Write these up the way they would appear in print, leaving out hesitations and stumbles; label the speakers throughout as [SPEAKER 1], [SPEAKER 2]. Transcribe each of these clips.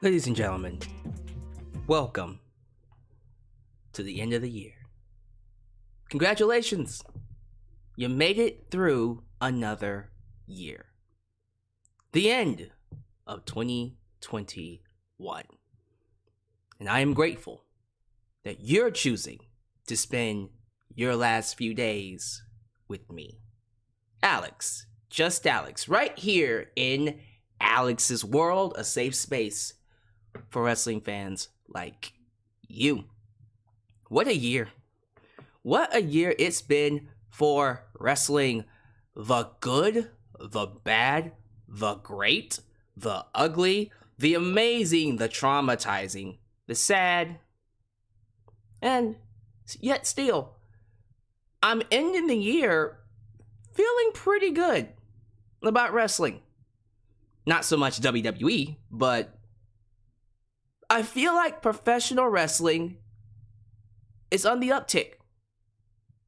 [SPEAKER 1] Ladies and gentlemen, welcome to the end of the year. Congratulations! You made it through another year. The end of 2021. And I am grateful that you're choosing to spend your last few days with me. Alyx, just Alyx, right here in Alyx's world, a safe space for wrestling fans like you. What a year. What a year it's been for wrestling. The good, the bad, the great, the ugly, the amazing, the traumatizing, the sad, and yet still, I'm ending the year feeling pretty good about wrestling. Not so much WWE, but I feel like professional wrestling is on the uptick.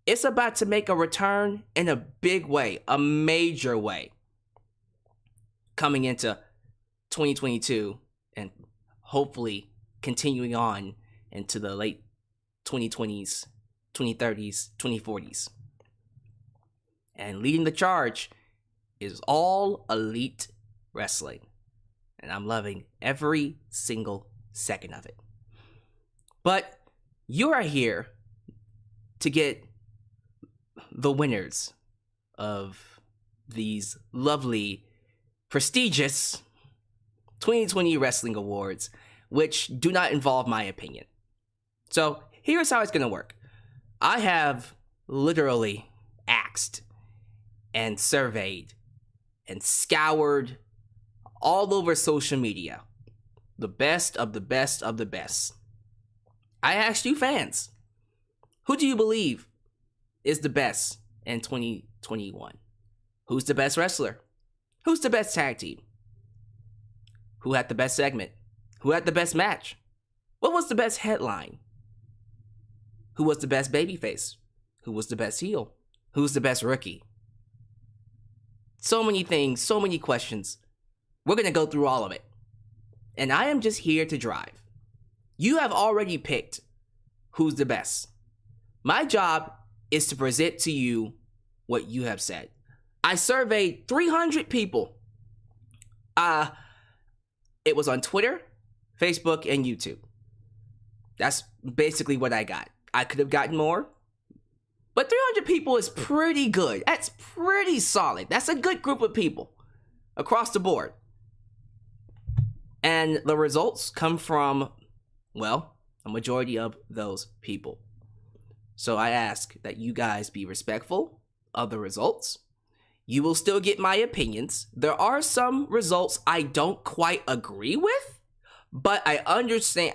[SPEAKER 1] It's about to make a return in a big way, a major way, coming into 2022 and hopefully continuing on into the late 2020s, 2030s, 2040s. And leading the charge is All Elite Wrestling. And I'm loving every single second of it. But you are here to get the winners of these lovely, prestigious 2020 Wrestling Awards, which do not involve my opinion. So here's how it's going to work. I have literally asked and surveyed and scoured all over social media the best of the best of the best. I asked you fans, who do you believe is the best in 2021? Who's the best wrestler? Who's the best tag team? Who had the best segment? Who had the best match? What was the best headline? Who was the best babyface? Who was the best heel? Who's the best rookie? So many things, so many questions. We're going to go through all of it. And I am just here to drive. You have already picked who's the best. My job is to present to you what you have said. I surveyed 300 people. It was on Twitter, Facebook, and YouTube. That's basically what I got. I could have gotten more, but 300 people is pretty good. That's pretty solid. That's a good group of people across the board. And the results come from, well, a majority of those people. So I ask that you guys be respectful of the results. You will still get my opinions. There are some results I don't quite agree with, but I understand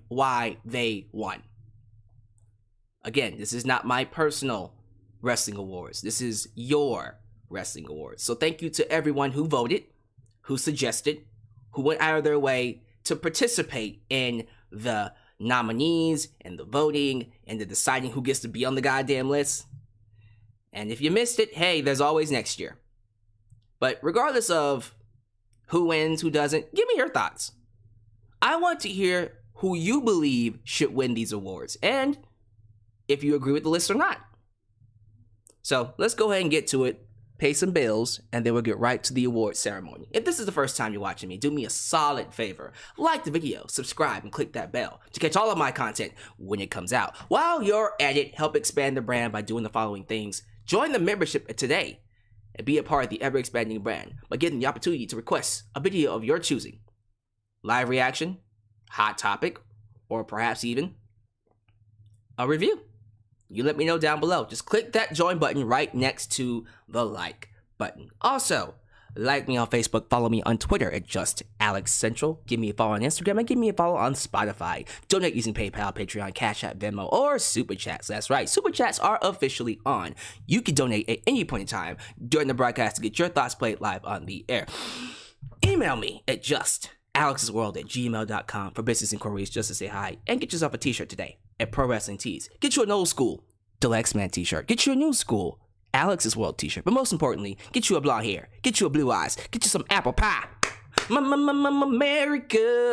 [SPEAKER 1] why they won. Again, this is not my personal wrestling awards. This is your wrestling awards. So thank you to everyone who voted, who suggested, who went out of their way to participate in the nominees and the voting and the deciding who gets to be on the goddamn list. And if you missed it, hey, there's always next year. But regardless of who wins, who doesn't, give me your thoughts. I want to hear who you believe should win these awards and if you agree with the list or not. So let's go ahead and get to it, pay some bills, and then we'll get right to the award ceremony. If this is the first time you're watching me, do me a solid favor. Like the video, subscribe, and click that bell to catch all of my content when it comes out. While you're at it, help expand the brand by doing the following things. Join the membership today and be a part of the ever-expanding brand by getting the opportunity to request a video of your choosing. Live reaction, hot topic, or perhaps even a review. You let me know down below. Just click that join button right next to the like button. Also, like me on Facebook, follow me on Twitter at Just Alyx Central. Give me a follow on Instagram and give me a follow on Spotify. Donate using PayPal, Patreon, Cashapp, VENMO, or Super Chats. That's right, Super Chats are officially on. You can donate at any point in time during the broadcast to get your thoughts played live on the air. Email me at justalyxsworld@gmail.com for business inquiries, just to say hi, and get yourself a t-shirt today at Pro Wrestling Tees. Get you an old school Deluxe Man t-shirt. Get you a new school Alyx's World t-shirt. But most importantly, get you a blonde hair. Get you a blue eyes. Get you some apple pie. America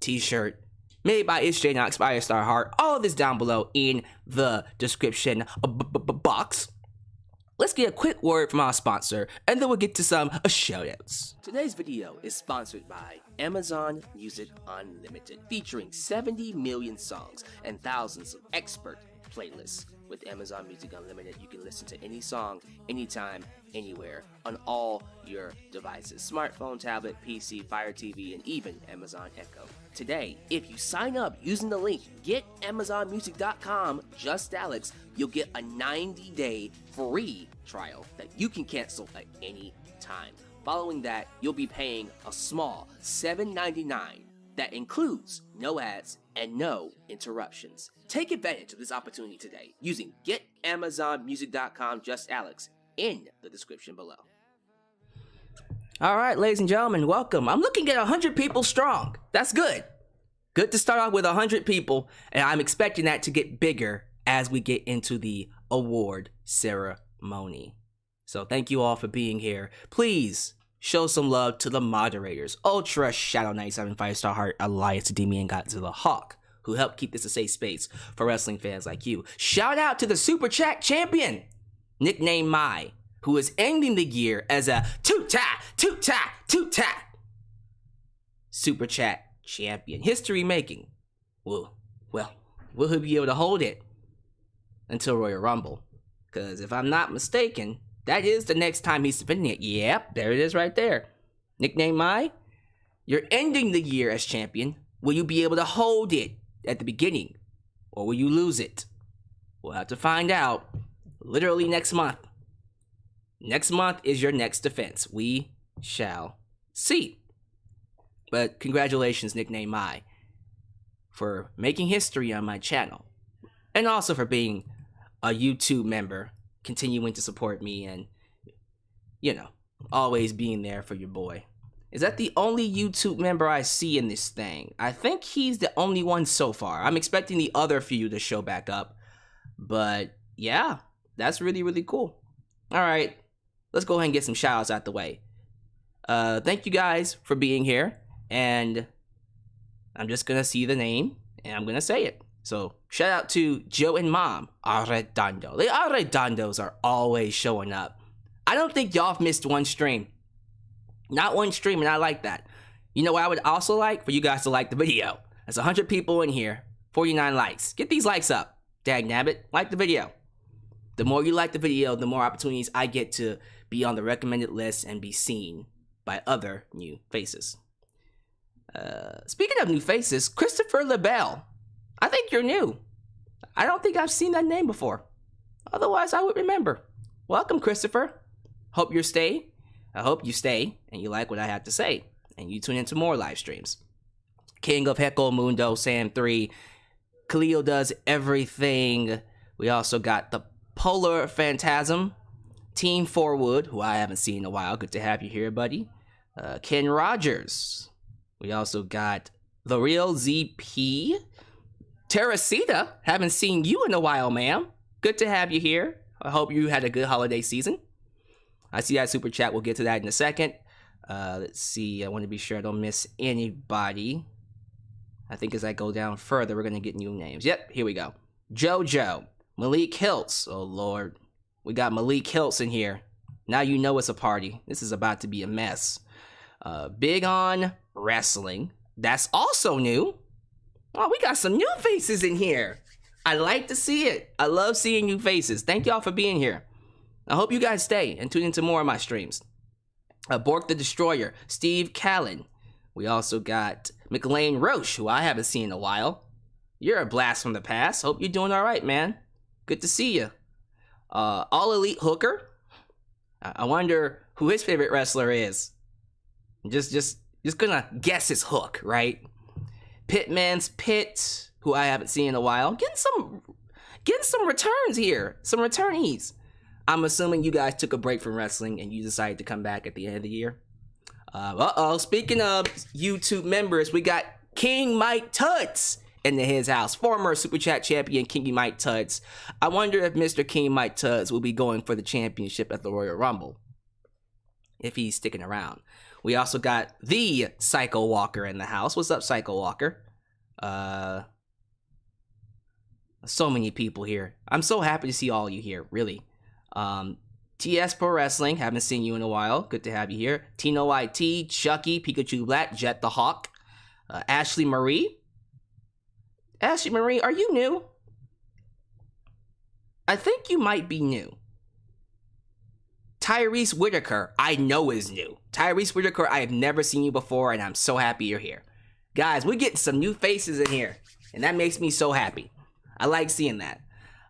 [SPEAKER 1] t-shirt made by J Knox Firestar Heart. All of this down below in the description box. Let's get a quick word from our sponsor, and then we'll get to some shoutouts. Today's video is sponsored by Amazon Music Unlimited, featuring 70 million songs and thousands of expert playlists. With Amazon Music Unlimited, you can listen to any song, anytime, anywhere, on all your devices. Smartphone, tablet, PC, Fire TV, and even Amazon Echo. Today, if you sign up using the link getamazonmusic.com, just Alyx, you'll get a 90-day free trial that you can cancel at any time. Following that, you'll be paying a small $7.99 that includes no ads and no interruptions. Take advantage of this opportunity today using getamazonmusic.com, just Alyx, in the description below. All right, ladies and gentlemen, welcome. I'm looking at 100 people strong. That's good. Good to start off with 100 people, and I'm expecting that to get bigger as we get into the award ceremony. So thank you all for being here. Please show some love to the moderators: Ultra, Shadow 97, Firestar Heart, Elias, Demian, Godzilla, Hawk, who helped keep this a safe space for wrestling fans like you. Shout out to the Super Chat champion, nicknamed Mai, who is ending the year as a two-ta Super Chat champion. History making. Well, will he be able to hold it until Royal Rumble? Because if I'm not mistaken, that is the next time he's defending it. Yep, there it is right there. Nickname Mai, you're ending the year as champion. Will you be able to hold it at the beginning, or will you lose it? We'll have to find out literally next month. Next month is your next defense. We shall see. But congratulations, nickname Mai, for making history on my channel, and also for being a YouTube member, continuing to support me, and, you know, always being there for your boy. Is that the only YouTube member I see in this thing? I think he's the only one so far. I'm expecting the other few to show back up, but yeah, that's really, really cool. All right, let's go ahead and get some shout-outs out the way. Thank you guys for being here, and I'm just gonna see the name, and I'm gonna say it. So, shout out to Joe and Mom Arredondo. The Arredondos are always showing up. I don't think y'all have missed one stream. Not one stream, and I like that. You know what I would also like? For you guys to like the video. There's 100 people in here, 49 likes. Get these likes up. Dag nabbit, like the video. The more you like the video, the more opportunities I get to be on the recommended list and be seen by other new faces. Speaking of new faces, Christopher LaBelle. I think you're new. I don't think I've seen that name before. Otherwise, I would remember. Welcome, Christopher. I hope you stay, and you like what I have to say, and you tune into more live streams. King of Heckle Mundo, Sam 3, Khalil does everything. We also got the Polar Phantasm, Team Forwood, who I haven't seen in a while. Good to have you here, buddy. Ken Rogers. We also got The Real ZP. Teresita, haven't seen you in a while, ma'am. Good to have you here. I hope you had a good holiday season. I see that super chat. We'll get to that in a second. Let's see. I want to be sure I don't miss anybody. I think as I go down further, we're going to get new names. Yep, here we go. JoJo. Malik Hiltz. Oh, Lord. We got Malik Hiltz in here. Now you know it's a party. This is about to be a mess. Big on Wrestling. That's also new. Oh, we got some new faces in here. I like to see it. I love seeing new faces. Thank y'all for being here. I hope you guys stay and tune into more of my streams. Bork the Destroyer, Steve Callan. We also got McLean Roche, who I haven't seen in a while. You're a blast from the past. Hope you're doing all right, man. Good to see you. All Elite Hooker. I wonder who his favorite wrestler is. Just gonna guess his hook, right? Pitman's Pit, who I haven't seen in a while. Getting some returns here. Some returnees. I'm assuming you guys took a break from wrestling and you decided to come back at the end of the year. Speaking of YouTube members, we got King Mike Tuds in his house. Former Super Chat champion King Mike Tuds. I wonder if Mr. King Mike Tuds will be going for the championship at the Royal Rumble, if he's sticking around. We also got the Psycho Walker in the house. What's up, Psycho Walker? So many people here. I'm so happy to see all you here, really. TS Pro Wrestling, haven't seen you in a while. Good to have you here. Tino IT, Chucky, Pikachu Black, Jet the Hawk, Ashley Marie. Ashley Marie, are you new? I think you might be new. Tyrese Whitaker, I know is new. Tyrese Whitaker, I have never seen you before, and I'm so happy you're here. Guys, we're getting some new faces in here, and that makes me so happy. I like seeing that.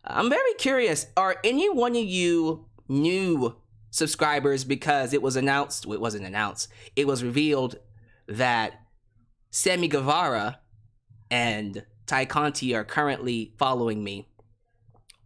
[SPEAKER 1] I'm very curious, are any one of you new subscribers because it was announced, well, it wasn't announced, it was revealed that Sammy Guevara and Ty Conti are currently following me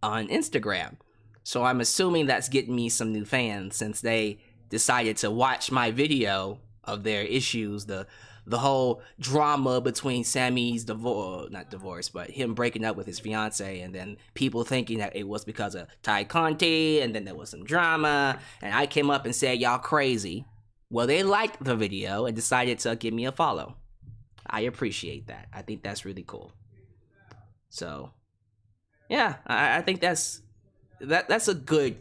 [SPEAKER 1] on Instagram. So I'm assuming that's getting me some new fans since they decided to watch my video of their issues, the whole drama between Sammy's not divorce, but him breaking up with his fiance, and then people thinking that it was because of Ty Conti, and then there was some drama, and I came up and said, y'all crazy. Well, they liked the video and decided to give me a follow. I appreciate that. I think that's really cool. So, yeah, I think that's a good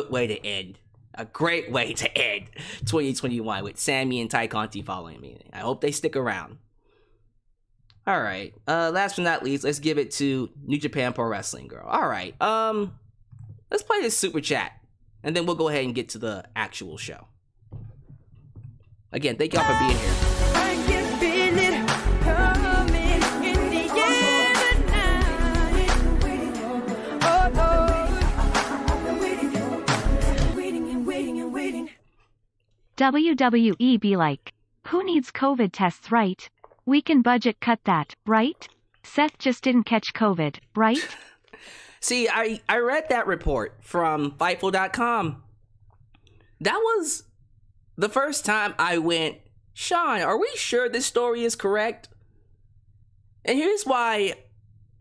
[SPEAKER 1] way to end. A great way to end 2021 with Sammy and Ty Conti following me. I hope they stick around. All right. Last but not least, let's give it to New Japan Pro Wrestling Girl. All right. Let's play this super chat, and then we'll go ahead and get to the actual show. Again, thank y'all for being here.
[SPEAKER 2] I can feel it coming in the air tonight. Oh, I've been waiting and waiting.
[SPEAKER 3] WWE be like, who needs COVID tests, right? We can budget cut that, right? Seth just didn't catch COVID, right?
[SPEAKER 1] See, I read that report from Fightful.com. That was the first time I went, Sean, are we sure this story is correct? And here's why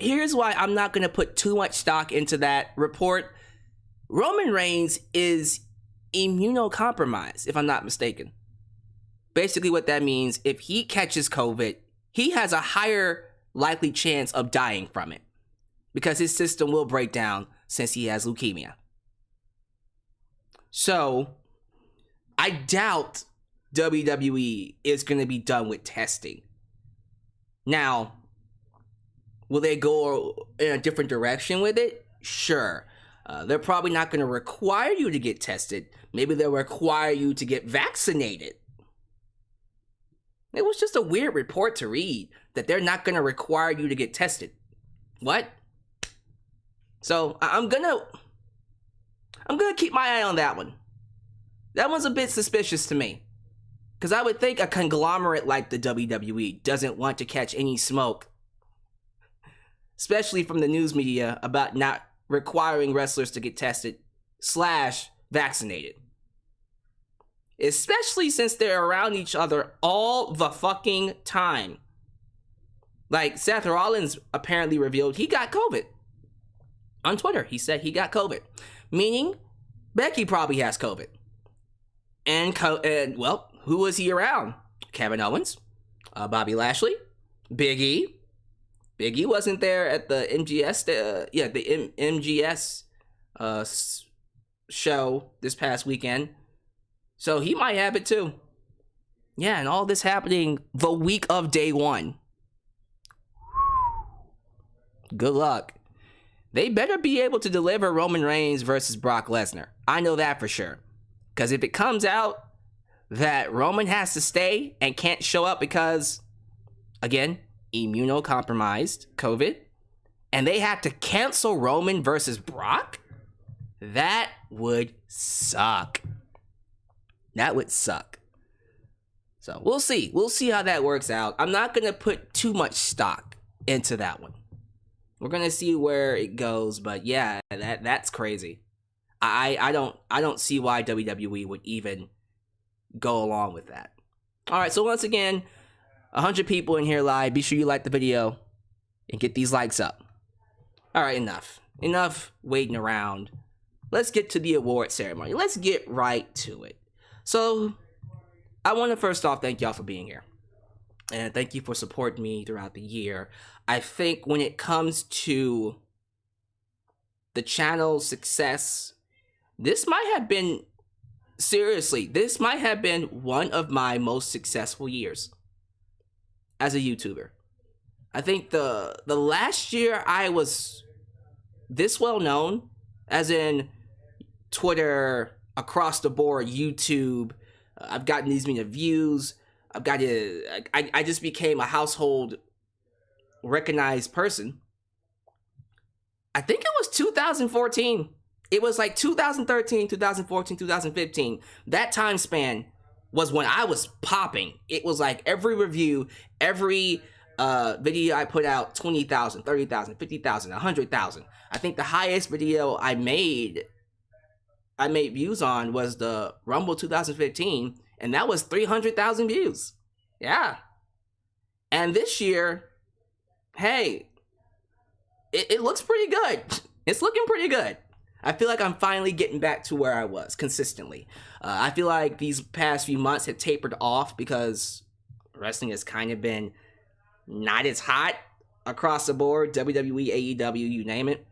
[SPEAKER 1] I'm not going to put too much stock into that report. Roman Reigns is immunocompromised, if I'm not mistaken. Basically what that means, if he catches COVID, he has a higher likely chance of dying from it because his system will break down since he has leukemia. So, I doubt WWE is going to be done with testing. Now, will they go in a different direction with it? Sure. They're probably not going to require you to get tested. Maybe they'll require you to get vaccinated. It was just a weird report to read that they're not going to require you to get tested. What? So I'm gonna keep my eye on that one. That one's a bit suspicious to me. Because I would think a conglomerate like the WWE doesn't want to catch any smoke, especially from the news media, about not requiring wrestlers to get tested / vaccinated. Especially since they're around each other all the fucking time. Like, Seth Rollins apparently revealed he got COVID. On Twitter, he said he got COVID. Meaning, Becky probably has COVID. And well, who was he around? Kevin Owens, Bobby Lashley, Big E. Big E wasn't there at the MGS show this past weekend. So he might have it too. Yeah, and all this happening the week of day one. Good luck. They better be able to deliver Roman Reigns versus Brock Lesnar. I know that for sure. Because if it comes out that Roman has to stay and can't show up because, again, immunocompromised, COVID, and they have to cancel Roman versus Brock, that would suck. That would suck. So we'll see. We'll see how that works out. I'm not going to put too much stock into that one. We're going to see where it goes, but yeah, that's crazy. I don't see why WWE would even go along with that. All right, so once again, 100 people in here live. Be sure you like the video and get these likes up. All right, enough waiting around. Let's get to the award ceremony. Let's get right to it. So, I want to first off thank y'all for being here. And thank you for supporting me throughout the year. I think when it comes to the channel's success, this might have been, seriously, this might have been one of my most successful years as a YouTuber. I think the last year I was this well known, as in Twitter, across the board, YouTube, I've gotten these many views, I just became a household recognized person. I think it was 2014. It was like 2013, 2014, 2015. That time span was when I was popping. It was like every review, every video I put out, 20,000, 30,000, 50,000, 100,000. I think the highest video I made views on was the Rumble 2015, and that was 300,000 views. Yeah. And this year, hey, it looks pretty good. It's looking pretty good. I feel like I'm finally getting back to where I was consistently. I feel like these past few months have tapered off because wrestling has kind of been not as hot across the board. WWE, AEW, you name it.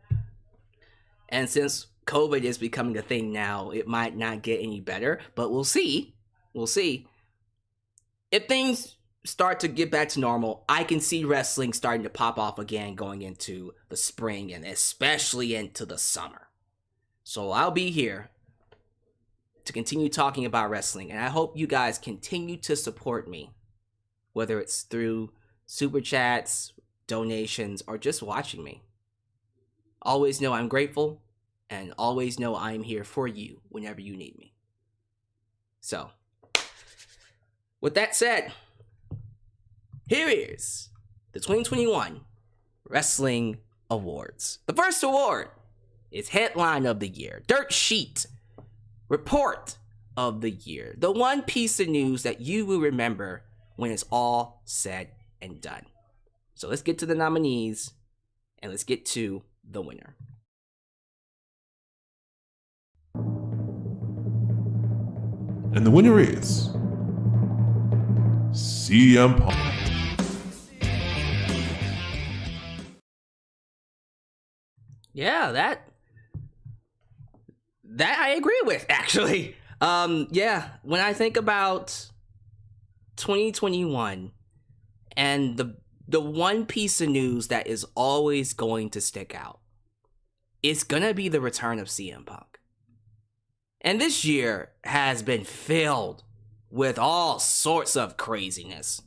[SPEAKER 1] And since COVID is becoming a thing now, it might not get any better, but we'll see. We'll see. If things start to get back to normal, I can see wrestling starting to pop off again going into the spring and especially into the summer. So I'll be here to continue talking about wrestling, and I hope you guys continue to support me, whether it's through super chats, donations, or just watching me. Always know I'm grateful, and always know I'm here for you whenever you need me. So, with that said, here is the 2021 Wrestling Awards. The first award is Headline of the Year, Dirt Sheet, Report of the Year, the one piece of news that you will remember when it's all said and done. So let's get to the nominees, and let's get to the winner.
[SPEAKER 4] And the winner is CM Punk.
[SPEAKER 1] Yeah, that I agree with, actually. Yeah, when I think about 2021 and the one piece of news that is always going to stick out, it's gonna be the return of CM Punk. And this year has been filled with all sorts of craziness.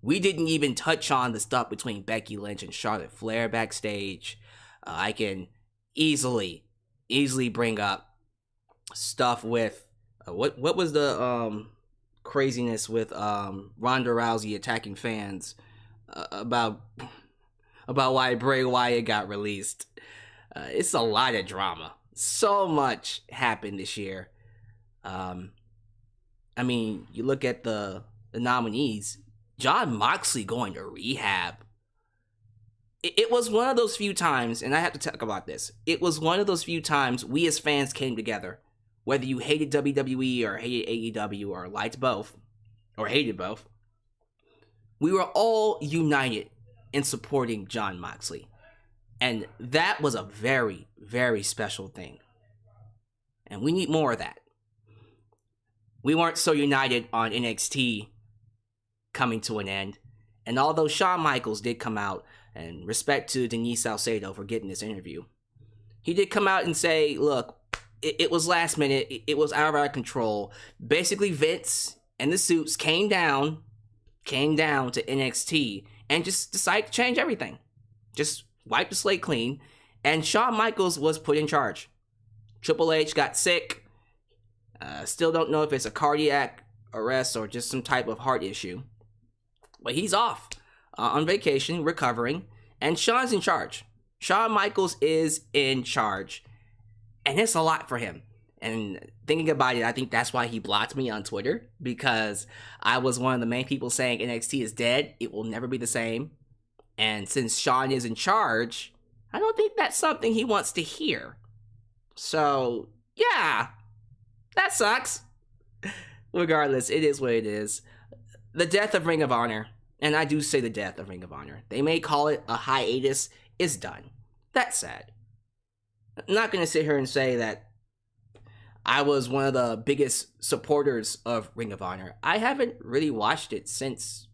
[SPEAKER 1] We didn't even touch on the stuff between Becky Lynch and Charlotte Flair backstage. I can easily bring up stuff with what was the craziness with Ronda Rousey attacking fans about why Bray Wyatt got released. It's a lot of drama. So much happened this year. I mean, you look at the nominees. Jon Moxley going to rehab. It was one of those few times, and I have to talk about this. It was one of those few times we as fans came together. Whether you hated WWE or hated AEW or liked both, or hated both, we were all united in supporting Jon Moxley. And that was a very, very special thing. And we need more of that. We weren't so united on NXT coming to an end. And although Shawn Michaels did come out, and respect to Denise Salcedo for getting this interview, he did come out and say, look, it was last minute. It was out of our control. Basically, Vince and the suits came down to NXT and just decided to change everything. Just wipe the slate clean. And Shawn Michaels was put in charge. Triple H got sick. Still don't know if it's a cardiac arrest or just some type of heart issue. But he's off on vacation, recovering. And Shawn's in charge. Shawn Michaels is in charge. And it's a lot for him. And thinking about it, I think that's why he blocked me on Twitter. Because I was one of the main people saying NXT is dead. It will never be the same. And since Shawn is in charge, I don't think that's something he wants to hear. So, yeah. That sucks. regardless, it is what it is. The death of Ring of Honor, and I do say the death of Ring of Honor. They may call it a hiatus, is done. That's sad. I'm not going to sit here and say that I was one of the biggest supporters of Ring of Honor. I haven't really watched it since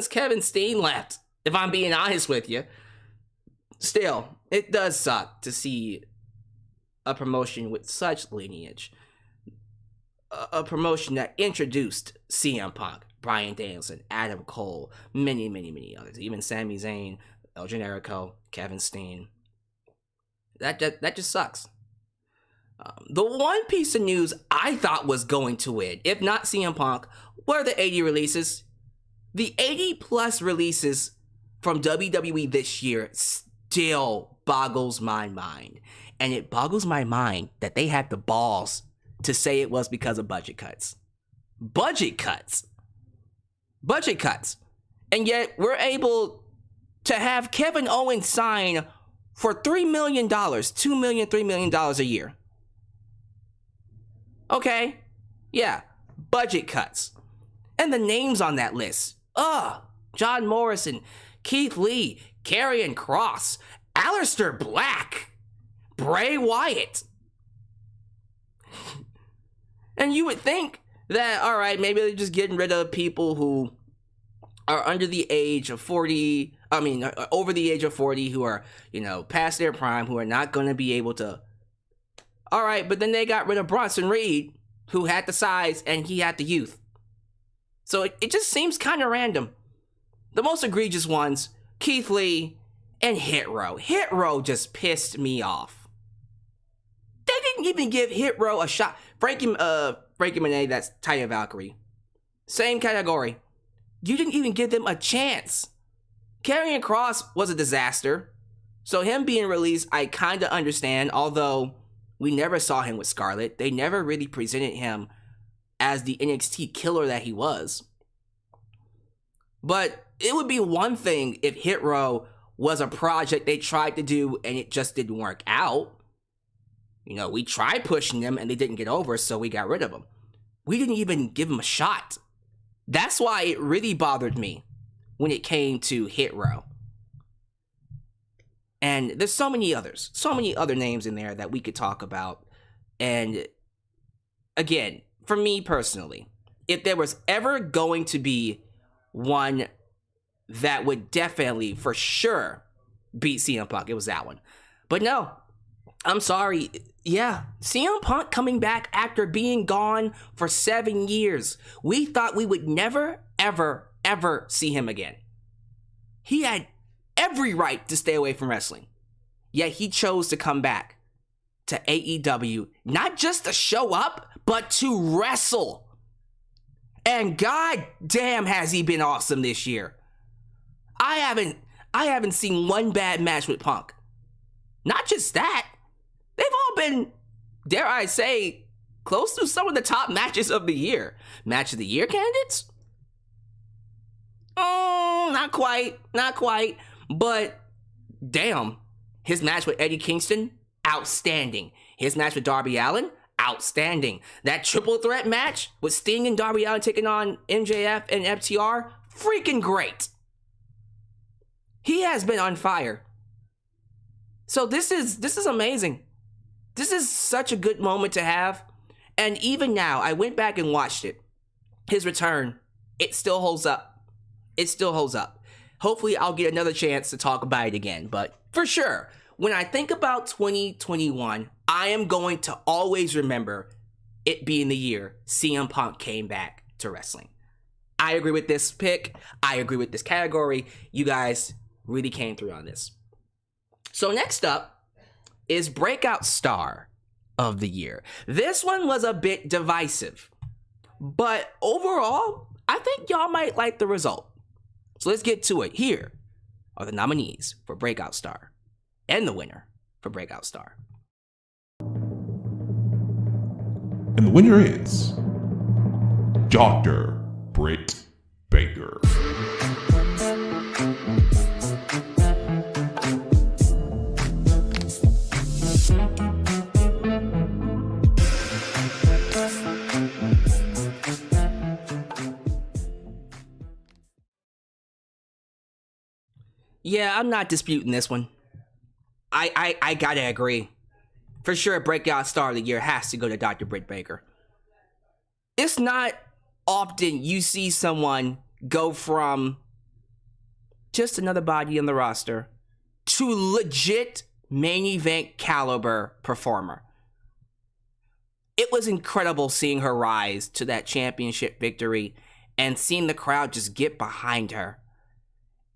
[SPEAKER 1] Kevin Steen left, if I'm being honest with you. Still, it does suck to see a promotion with such lineage. A promotion that introduced CM Punk, Bryan Danielson, Adam Cole, many, many, many others. Even Sami Zayn, El Generico, Kevin Steen. That just sucks. The one piece of news I thought was going to win, if not CM Punk, were the 80 releases. The 80 plus releases from WWE this year still boggles my mind. And it boggles my mind that they had the balls to say it was because of budget cuts. Budget cuts. Budget cuts. And yet we're able to have Kevin Owens sign for $3 million, $2 million, $3 million a year. Okay, yeah, budget cuts. And the names on that list. John Morrison, Keith Lee, Karrion Kross, Aleister Black, Bray Wyatt. And you would think that, all right, maybe they're just getting rid of people who are under the age of 40, over the age of 40, who are, past their prime, who are not going to be able to. All right, but then they got rid of Bronson Reed, who had the size and he had the youth. So it just seems kind of random. The most egregious ones, Keith Lee and Hit Row. Hit Row just pissed me off. They didn't even give Hit Row a shot. Frankie Monet, that's Taya Valkyrie. Same category. You didn't even give them a chance. Karrion Kross was a disaster. So him being released, I kind of understand, although we never saw him with Scarlett. They never really presented him as the NXT killer that he was. But it would be one thing if Hit Row was a project they tried to do and it just didn't work out. We tried pushing them and they didn't get over, so we got rid of them. We didn't even give them a shot. That's why it really bothered me when it came to Hit Row. And there's so many other names in there that we could talk about. And again, for me personally, if there was ever going to be one that would definitely, for sure, beat CM Punk, it was that one. But no, I'm sorry. Yeah, CM Punk coming back after being gone for 7 years. We thought we would never, ever, ever see him again. He had every right to stay away from wrestling. Yet he chose to come back to AEW, not just to show up, but to wrestle. And god damn has he been awesome this year. I haven't seen one bad match with Punk. Not just that, they've all been, dare I say, close to some of the top matches of the year. Match of the year candidates? Oh, not quite. But damn, his match with Eddie Kingston, outstanding. His match with Darby Allin, outstanding. That triple threat match with Sting and Darby Allin taking on MJF and FTR, freaking great. He has been on fire. So this is amazing. This is such a good moment to have. And even now, I went back and watched it. His return, it still holds up. It still holds up. Hopefully, I'll get another chance to talk about it again. But for sure, when I think about 2021, I am going to always remember it being the year CM Punk came back to wrestling. I agree with this pick. I agree with this category. You guys really came through on this. So next up is Breakout Star of the Year. This one was a bit divisive, but overall, I think y'all might like the result. So let's get to it. Here are the nominees for Breakout Star and the winner for Breakout Star.
[SPEAKER 4] And the winner is Dr. Britt Baker.
[SPEAKER 1] Yeah, I'm not disputing this one. I gotta agree. For sure, Breakout Star of the Year has to go to Dr. Britt Baker. It's not often you see someone go from just another body on the roster to legit main event caliber performer. It was incredible seeing her rise to that championship victory and seeing the crowd just get behind her.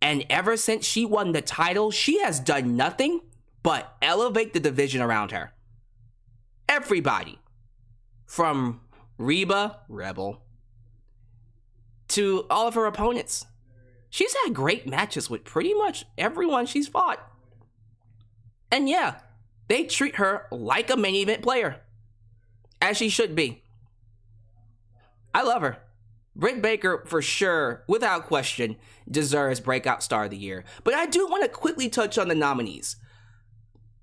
[SPEAKER 1] And ever since she won the title, she has done nothing but elevate the division around her. Everybody, from Reba, Rebel, to all of her opponents. She's had great matches with pretty much everyone she's fought. And yeah, they treat her like a main event player, as she should be. I love her. Britt Baker, for sure, without question, deserves Breakout Star of the Year. But I do want to quickly touch on the nominees.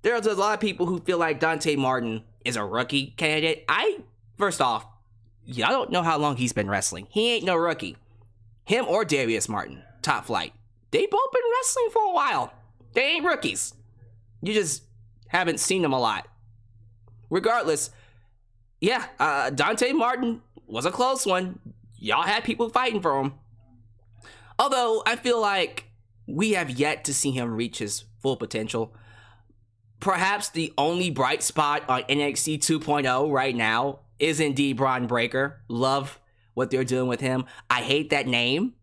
[SPEAKER 1] There's a lot of people who feel like Dante Martin is a rookie candidate. First off, y'all don't know how long he's been wrestling. He ain't no rookie. Him or Darius Martin, Top Flight. They both been wrestling for a while. They ain't rookies. You just haven't seen them a lot. Regardless, yeah, Dante Martin was a close one. Y'all had people fighting for him. Although, I feel like we have yet to see him reach his full potential. Perhaps the only bright spot on NXT 2.0 right now is indeed Braun Breaker. Love what they're doing with him. I hate that name.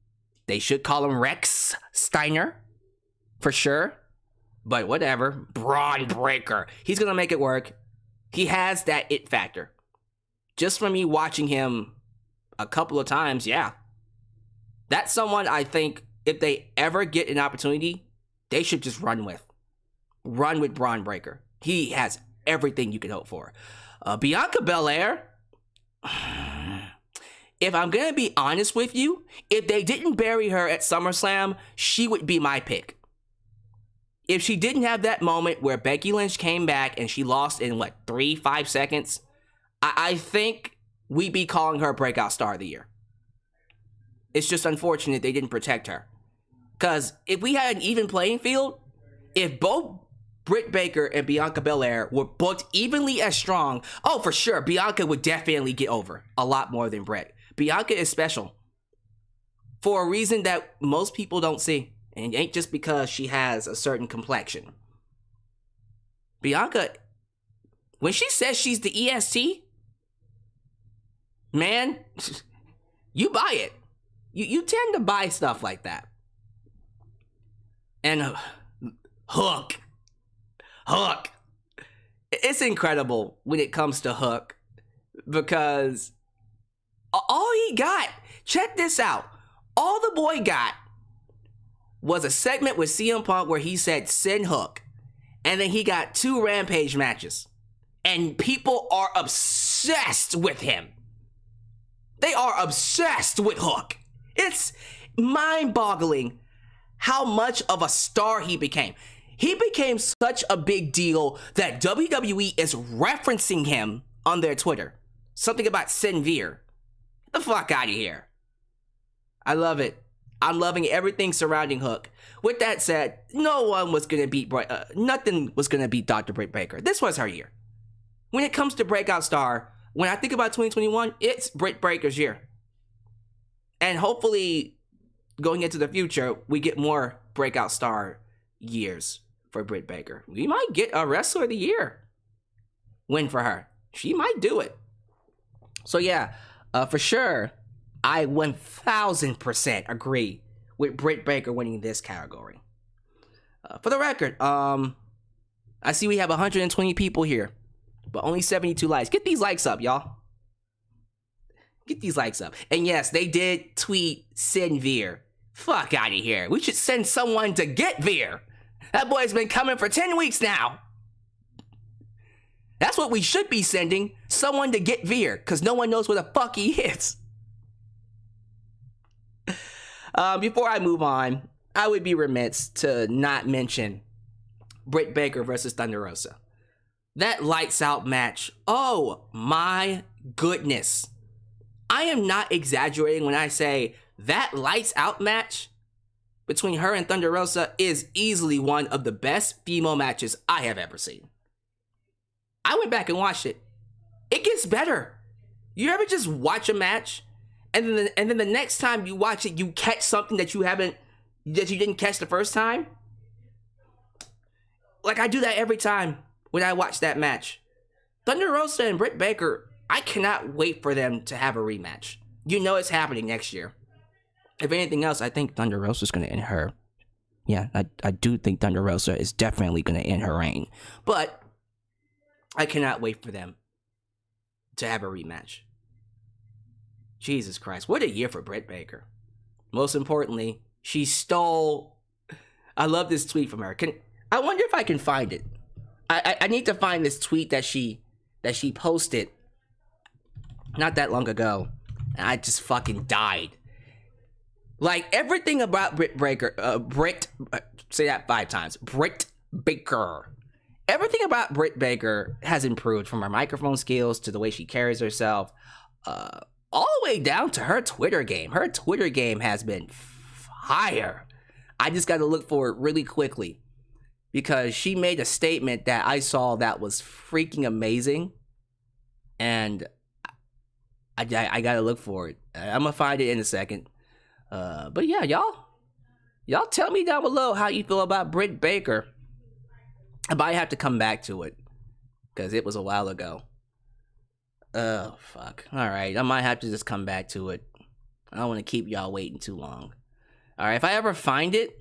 [SPEAKER 1] They should call him Rex Steiner, for sure. But whatever. Braun Breaker. He's going to make it work. He has that it factor. Just from me watching him a couple of times, yeah. That's someone I think if they ever get an opportunity, they should just run with. Run with Braun Breaker. He has everything you can hope for. Bianca Belair, if I'm going to be honest with you, if they didn't bury her at SummerSlam, she would be my pick. If she didn't have that moment where Becky Lynch came back and she lost in, 3-5 seconds, I think we'd be calling her Breakout Star of the Year. It's just unfortunate they didn't protect her. Because if we had an even playing field, if both Britt Baker and Bianca Belair were booked evenly as strong, oh, for sure, Bianca would definitely get over a lot more than Britt. Bianca is special for a reason that most people don't see. And it ain't just because she has a certain complexion. Bianca, when she says she's the EST, man, you buy it. You tend to buy stuff like that. And Hook. It's incredible when it comes to Hook. Because all he got, check this out. All the boy got was a segment with CM Punk where he said, send Hook. And then he got 2 Rampage matches. And people are obsessed with him. They are obsessed with Hook. It's mind-boggling how much of a star he became. He became such a big deal that WWE is referencing him on their Twitter. Something about send Veer. Get the fuck out of here. I love it. I'm loving everything surrounding Hook. With that said, nothing was going to beat Dr. Britt Baker. This was her year. When it comes to Breakout Star, when I think about 2021, it's Britt Baker's year. And hopefully, going into the future, we get more Breakout Star years for Britt Baker. We might get a Wrestler of the Year win for her. She might do it. So yeah, for sure, I 1000% agree with Britt Baker winning this category. For the record, I see we have 120 people here, but only 72 likes. Get these likes up, y'all. Get these likes up. And yes, they did tweet send Veer. Fuck out of here. We should send someone to get Veer. That boy's been coming for 10 weeks now. That's what we should be sending. Someone to get Veer. Because no one knows where the fuck he is. Before I move on, I would be remiss to not mention Britt Baker versus Thunder Rosa. That lights out match. Oh my goodness. I am not exaggerating when I say that lights out match between her and Thunder Rosa is easily one of the best female matches I have ever seen. I went back and watched it. It gets better. You ever just watch a match and then the next time you watch it, you catch something that you didn't catch the first time? Like, I do that every time when I watch that match. Thunder Rosa and Britt Baker, I cannot wait for them to have a rematch. You know it's happening next year. If anything else, I think Thunder Rosa's going to end her. Yeah, I do think Thunder Rosa is definitely going to end her reign. But I cannot wait for them to have a rematch. Jesus Christ, what a year for Britt Baker. Most importantly, she stole... I love this tweet from her. I wonder if I can find it. I need to find this tweet that she posted not that long ago. And I just fucking died. Like, everything about Britt say that 5 times. Britt Baker. Everything about Britt Baker has improved, from her microphone skills to the way she carries herself, all the way down to her Twitter game. Her Twitter game has been fire. I just got to look for it really quickly, because she made a statement that I saw that was freaking amazing, and I got to look for it. I'm going to find it in a second. But yeah, y'all tell me down below how you feel about Britt Baker. I might have to come back to it, because it was a while ago. Oh, fuck. Alright, I might have to just come back to it. I don't want to keep y'all waiting too long. Alright, if I ever find it,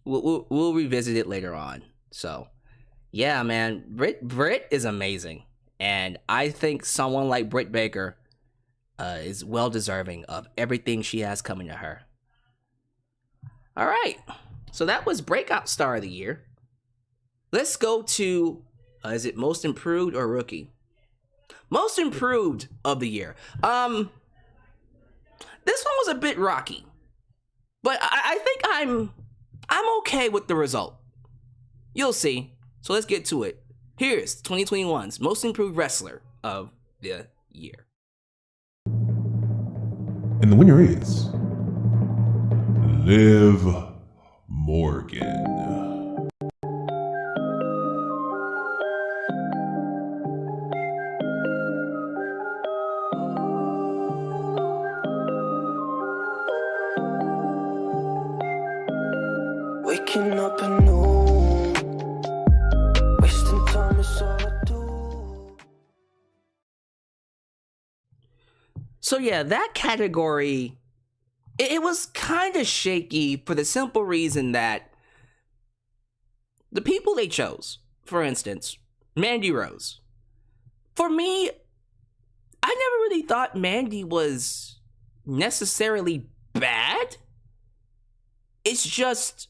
[SPEAKER 1] we'll revisit it later on. So, yeah, man, Britt is amazing. And I think someone like Britt Baker is well deserving of everything she has coming to her. Alright, so that was Breakout Star of the Year. Let's go to, is it Most Improved or Rookie? Most Improved of the Year. This one was a bit rocky, but I think I'm okay with the result. You'll see. So let's get to it. Here's 2021's Most Improved Wrestler of the Year.
[SPEAKER 4] And the winner is Liv Morgan.
[SPEAKER 5] Waking up anew, wasting time is all I do.
[SPEAKER 1] So yeah, that category, it was kind of shaky for the simple reason that the people they chose, for instance, Mandy Rose. For me, I never really thought Mandy was necessarily bad. It's just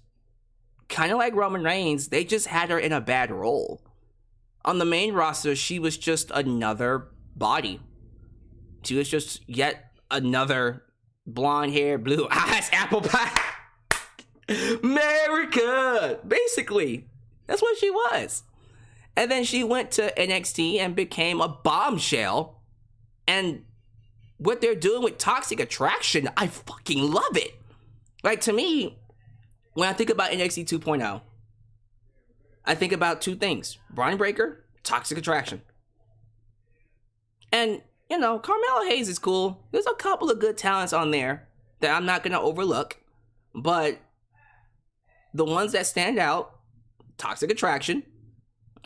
[SPEAKER 1] kind of like Roman Reigns, they just had her in a bad role. On the main roster, she was just another body. She was just yet another blonde hair, blue eyes, apple pie. America! Basically, that's what she was. And then she went to NXT and became a bombshell. And what they're doing with Toxic Attraction, I fucking love it. Like, to me, when I think about NXT 2.0, I think about 2 things. Braun Breaker, Toxic Attraction. And, you know, Carmelo Hayes is cool. There's a couple of good talents on there that I'm not going to overlook. But the ones that stand out, Toxic Attraction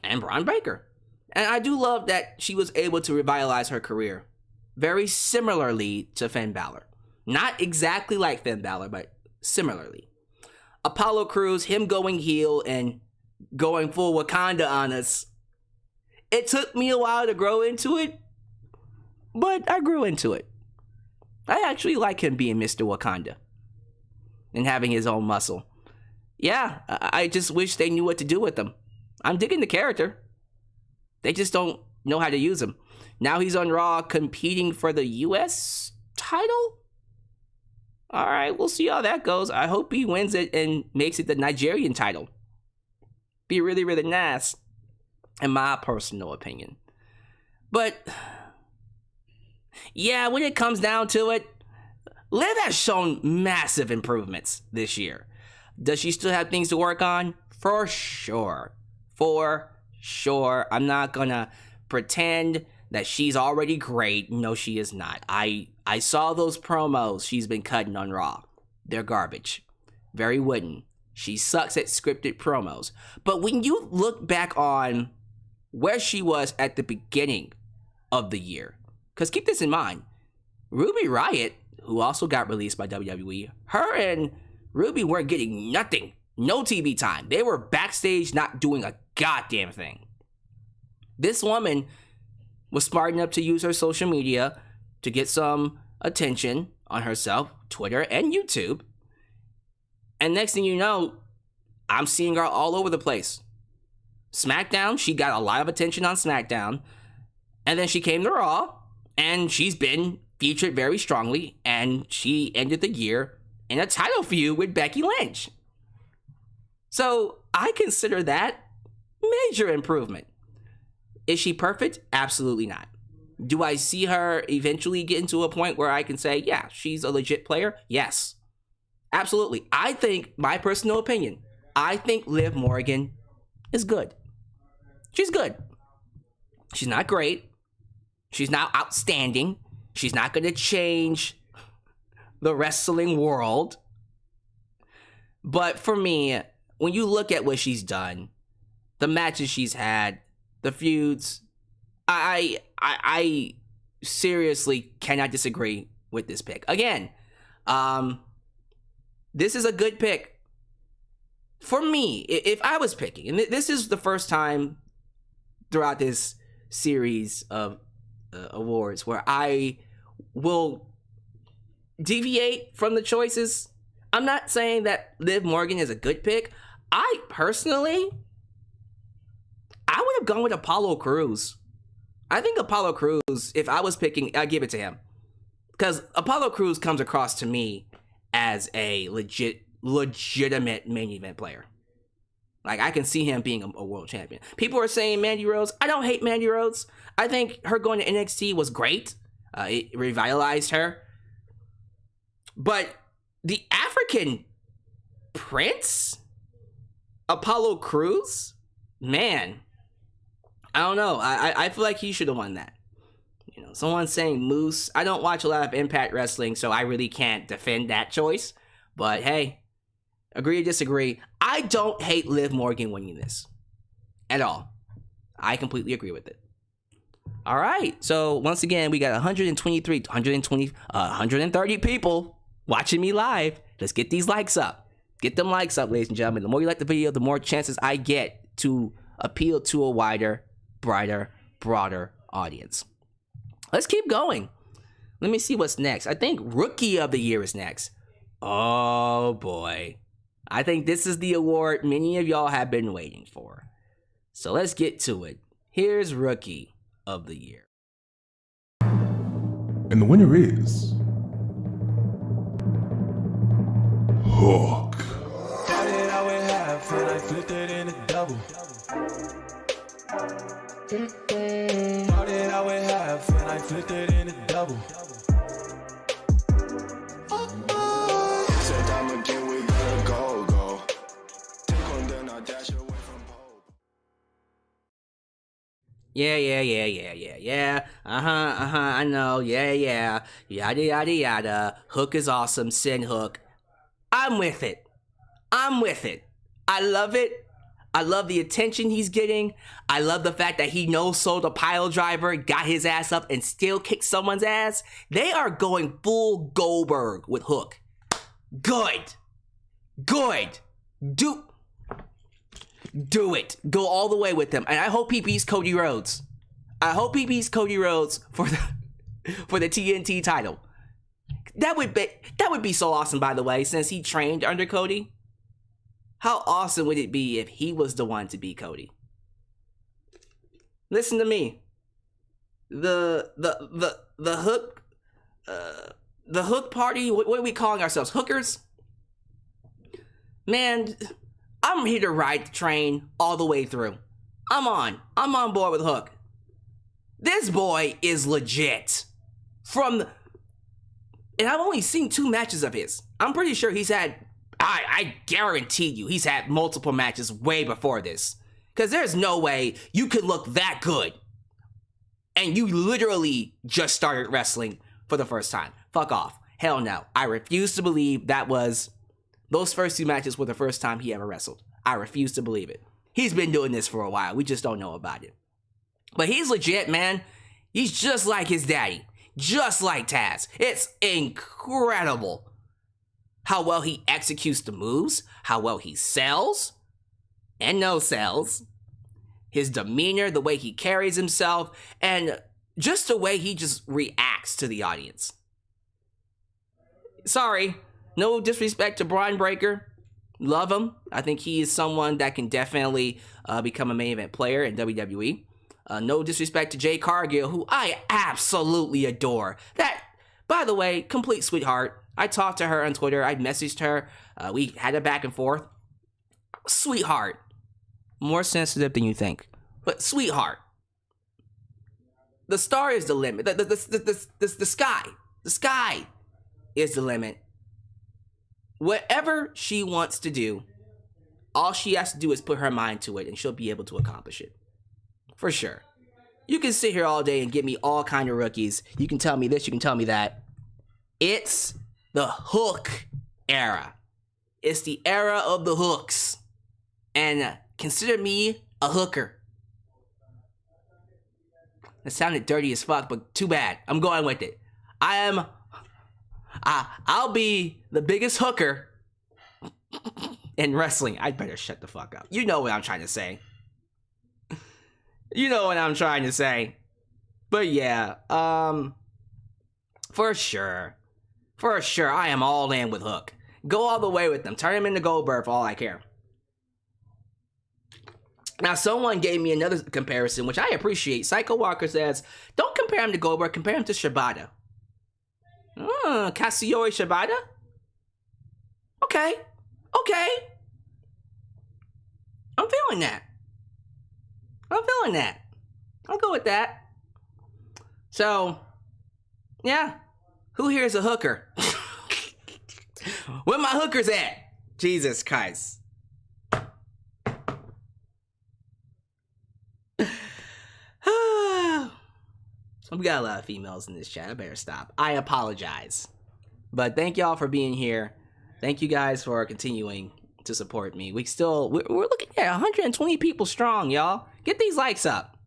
[SPEAKER 1] and Braun Breaker. And I do love that she was able to revitalize her career very similarly to Finn Balor. Not exactly like Finn Balor, but similarly. Apollo Crews, him going heel and going full Wakanda on us. It took me a while to grow into it, but I grew into it. I actually like him being Mr. Wakanda and having his own muscle. Yeah, I just wish they knew what to do with him. I'm digging the character. They just don't know how to use him. Now he's on Raw competing for the US title? Alright, we'll see how that goes. I hope he wins it and makes it the Nigerian title. Be really, really nice, in my personal opinion. But, yeah, when it comes down to it, Liv has shown massive improvements this year. Does she still have things to work on? For sure. For sure. I'm not gonna pretend that she's already great. No, she is not. I saw those promos she's been cutting on Raw. They're garbage. Very wooden. She sucks at scripted promos. But when you look back on where she was at the beginning of the year, because keep this in mind, Ruby Riott, who also got released by WWE, her and Ruby weren't getting nothing. No TV time. They were backstage not doing a goddamn thing. This woman was smart enough to use her social media to get some attention on herself, Twitter and YouTube. And next thing you know, I'm seeing her all over the place. SmackDown, she got a lot of attention on SmackDown. And then she came to Raw, and she's been featured very strongly, and she ended the year in a title feud with Becky Lynch. So I consider that major improvement. Is she perfect? Absolutely not. Do I see her eventually getting to a point where I can say, yeah, she's a legit player? Yes. Absolutely. I think, my personal opinion, I think Liv Morgan is good. She's good. She's not great. She's not outstanding. She's not going to change the wrestling world. But for me, when you look at what she's done, the matches she's had, the feuds, I seriously cannot disagree with this pick. Again, this is a good pick. For me, if I was picking, and this is the first time throughout this series of awards where I will deviate from the choices. I'm not saying that Liv Morgan is a good pick. I personally, I would have gone with Apollo Crews. I think Apollo Crews, if I was picking, I'd give it to him. Because Apollo Crews comes across to me as a legitimate main event player. Like, I can see him being a world champion. People are saying Mandy Rose. I don't hate Mandy Rose. I think her going to NXT was great. It revitalized her. But the African Prince, Apollo Crews, man, I don't know. I feel like he should have won that. You know, someone's saying Moose. I don't watch a lot of Impact Wrestling, so I really can't defend that choice. But hey, agree or disagree, I don't hate Liv Morgan winning this at all. I completely agree with it. All right, so once again, we got 130 people watching me live. Let's get these likes up. Get them likes up, ladies and gentlemen. The more you like the video, the more chances I get to appeal to a wider, brighter, broader audience. Let's keep going. Let me see what's next. I think Rookie of the Year is next. Oh boy. I think this is the award many of y'all have been waiting for. So let's get to it. Here's Rookie of the Year.
[SPEAKER 4] And the winner is Hook.
[SPEAKER 5] Started out with half and I flipped it in a double. Started out with half and I flipped it in a double. Said time again we gotta go. Take on then I dash away from hope.
[SPEAKER 1] Yeah. I know. Yeah. Yada, yada, yada. Hook is awesome. Send Hook. I'm with it. I love it. I love the attention he's getting. I love the fact that he no-sold a pile driver, got his ass up, and still kicked someone's ass. They are going full Goldberg with Hook. Good. Do it. Go all the way with him. And I hope he beats Cody Rhodes. for the TNT title. That would be so awesome, by the way, since he trained under Cody. How awesome would it be if he was the one to beat Cody? Listen to me. The Hook party, what are we calling ourselves? Hookers? Man, I'm here to ride the train all the way through. I'm on board with Hook. This boy is legit. From And I've only seen 2 matches of his. I'm pretty sure he's had, I guarantee you, he's had multiple matches way before this. Because there's no way you could look that good and you literally just started wrestling for the first time. Fuck off. Hell no. I refuse to believe those first 2 matches were the first time he ever wrestled. I refuse to believe it. He's been doing this for a while. We just don't know about it. But he's legit, man. He's just like his daddy. Just like Taz. It's incredible how well he executes the moves, how well he sells and no sells, his demeanor, the way he carries himself, and just the way he just reacts to the audience. Sorry, no disrespect to Braun Breaker. Love him. I think he is someone that can definitely become a main event player in WWE. No disrespect to Jay Cargill, who I absolutely adore. That, by the way, complete sweetheart. I talked to her on Twitter. I messaged her. We had a back and forth. Sweetheart. More sensitive than you think. But sweetheart. The star is the limit. The sky. The sky is the limit. Whatever she wants to do, all she has to do is put her mind to it and she'll be able to accomplish it. For sure. You can sit here all day and give me all kind of rookies. You can tell me this, you can tell me that. It's the hook era. It's the era of the hooks. And consider me a hooker. That sounded dirty as fuck, but too bad. I'm going with it. I'll be the biggest hooker in wrestling. I better shut the fuck up. You know what I'm trying to say. You know what I'm trying to say. But yeah, for sure. For sure, I am all in with Hook. Go all the way with them. Turn him into Goldberg for all I care. Now, someone gave me another comparison, which I appreciate. Psycho Walker says, don't compare him to Goldberg, compare him to Shibata. Katsuyori Shibata? Okay. I'm feeling that. I'll go with that. So, yeah. Who here is a hooker? Where my hookers at? Jesus Christ. We got a lot of females in this chat. I better stop. I apologize. But thank y'all for being here. Thank you guys for continuing to support me. We're looking at 120 people strong, y'all. Get these likes up.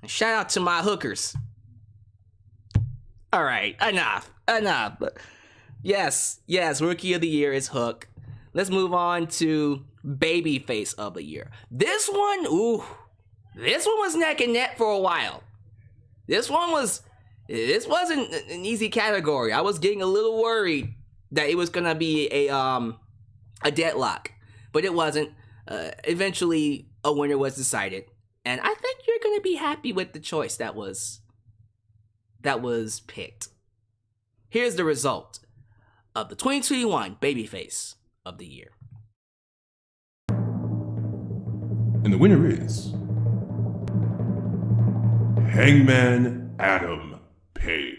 [SPEAKER 1] And shout out to my hookers. All right, enough. But yes, Rookie of the Year is Hook. Let's move on to Babyface of the Year. This one was neck and neck for a while. This wasn't an easy category. I was getting a little worried that it was gonna be a deadlock, but it wasn't. Eventually, a winner was decided, and I think you're gonna be happy with the choice that was picked. Here's the result of the 2021 Babyface of the Year.
[SPEAKER 4] And the winner is Hangman Adam Page.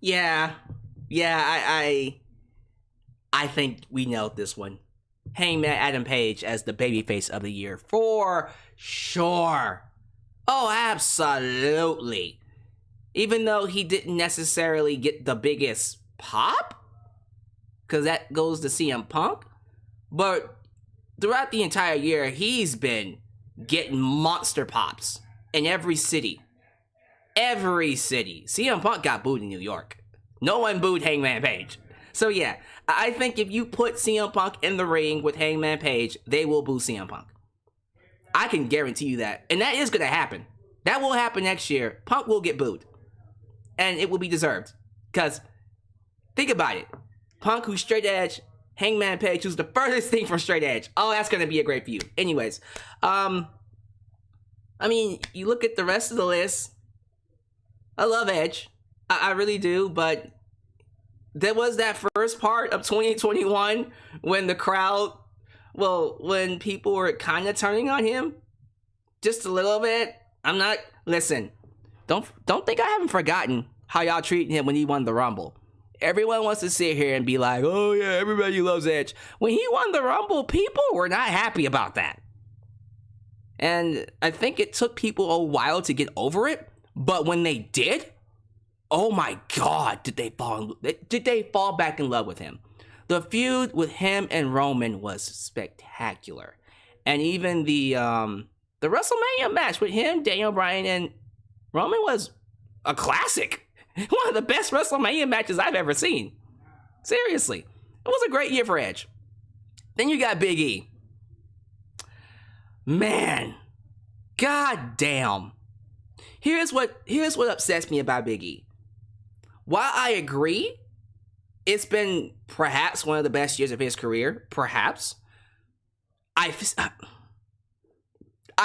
[SPEAKER 1] Yeah, I think we nailed this one. Hangman Adam Page as the Babyface of the Year for sure. Oh, absolutely. Even though he didn't necessarily get the biggest pop, because that goes to CM Punk, but throughout the entire year, he's been getting monster pops in every city. Every city. CM Punk got booed in New York. No one booed Hangman Page. So yeah, I think if you put CM Punk in the ring with Hangman Page, they will boo CM Punk. I can guarantee you that. And that is going to happen. That will happen next year. Punk will get booed. And it will be deserved. Because, think about it. Punk, who's straight edge, Hangman Page, who's the furthest thing from straight edge. Oh, that's going to be a great feud. Anyways, I mean, you look at the rest of the list. I love Edge. I really do, but there was that first part of 2021 when the crowd, when people were kind of turning on him just a little bit. Listen, don't think I haven't forgotten how y'all treated him when he won the Rumble. Everyone wants to sit here and be like, oh yeah, everybody loves Edge. When he won the Rumble, people were not happy about that. And I think it took people a while to get over it, but when they did, oh my God, did they fall back in love with him. The feud with him and Roman was spectacular. And even the WrestleMania match with him, Daniel Bryan, and Roman was a classic. One of the best WrestleMania matches I've ever seen. Seriously. It was a great year for Edge. Then you got Big E. Man. God damn. Here's what upsets me about Big E. While I agree, it's been perhaps one of the best years of his career. Perhaps. I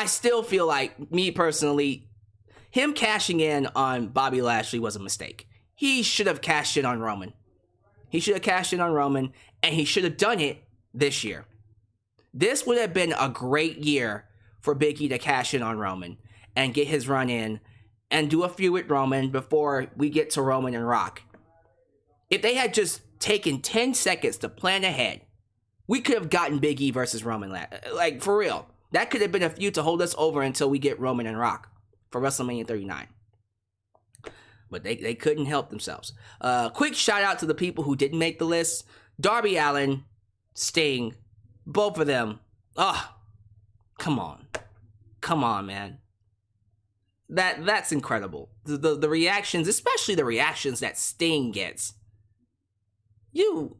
[SPEAKER 1] still feel like, me personally, him cashing in on Bobby Lashley was a mistake. He should have cashed in on Roman. And he should have done it this year. This would have been a great year for Big E to cash in on Roman and get his run in and do a feud with Roman before we get to Roman and Rock. If they had just taken 10 seconds to plan ahead, we could have gotten Big E versus Roman. Like, for real. That could have been a feud to hold us over until we get Roman and Rock for WrestleMania 39. But they couldn't help themselves. Quick shout out to the people who didn't make the list. Darby Allin, Sting, both of them. Come on, man. That's incredible. The reactions, especially the reactions that Sting gets. You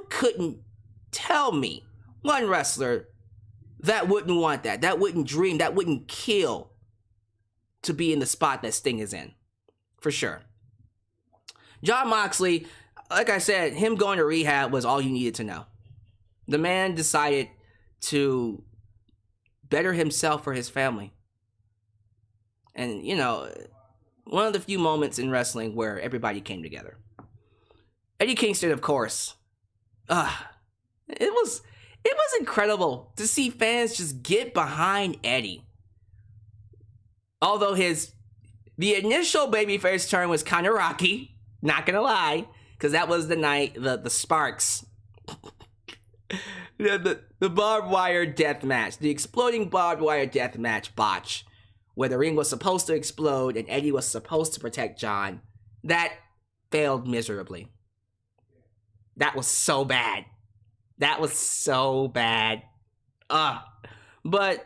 [SPEAKER 1] couldn't tell me one wrestler that wouldn't want that wouldn't dream, that wouldn't kill to be in the spot that Sting is in. For sure. Jon Moxley, like I said, him going to rehab was all you needed to know. The man decided to better himself for his family. And, you know, one of the few moments in wrestling where everybody came together. Eddie Kingston, of course. It was incredible to see fans just get behind Eddie. Although the initial babyface turn was kind of rocky, not gonna lie, because that was the night the Sparks, the barbed wire death match, the exploding barbed wire death match botch, where the ring was supposed to explode and Eddie was supposed to protect John, that failed miserably. That was so bad. But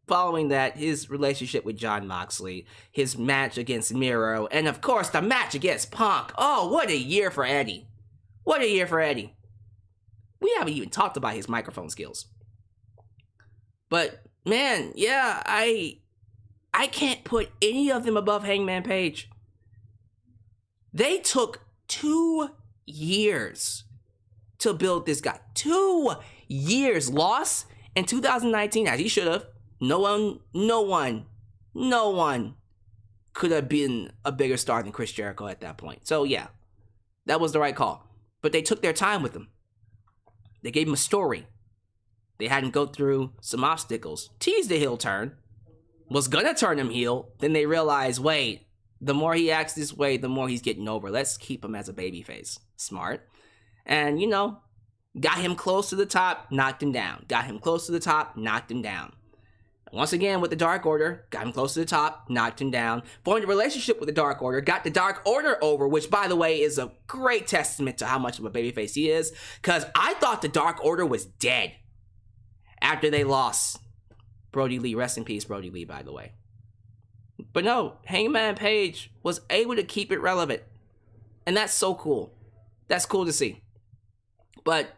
[SPEAKER 1] following that, his relationship with Jon Moxley, his match against Miro, and of course the match against Punk. Oh, what a year for Eddie. We haven't even talked about his microphone skills. But man, yeah, I can't put any of them above Hangman Page. They took 2 years to build this guy. 2 years. Lost in 2019, as he should have. No one could have been a bigger star than Chris Jericho at that point. So yeah, that was the right call. But they took their time with him. They gave him a story. They had him go through some obstacles. Teased the heel turn. Was gonna turn him heel. Then they realized, wait, the more he acts this way, the more he's getting over. Let's keep him as a babyface. Smart. And, you know, got him close to the top, knocked him down. Got him close to the top, knocked him down. Once again, with the Dark Order, got him close to the top, knocked him down. Formed a relationship with the Dark Order, got the Dark Order over, which, by the way, is a great testament to how much of a babyface he is, because I thought the Dark Order was dead after they lost Brody Lee. Rest in peace, Brody Lee, by the way. But no, Hangman Page was able to keep it relevant. And that's so cool. That's cool to see. But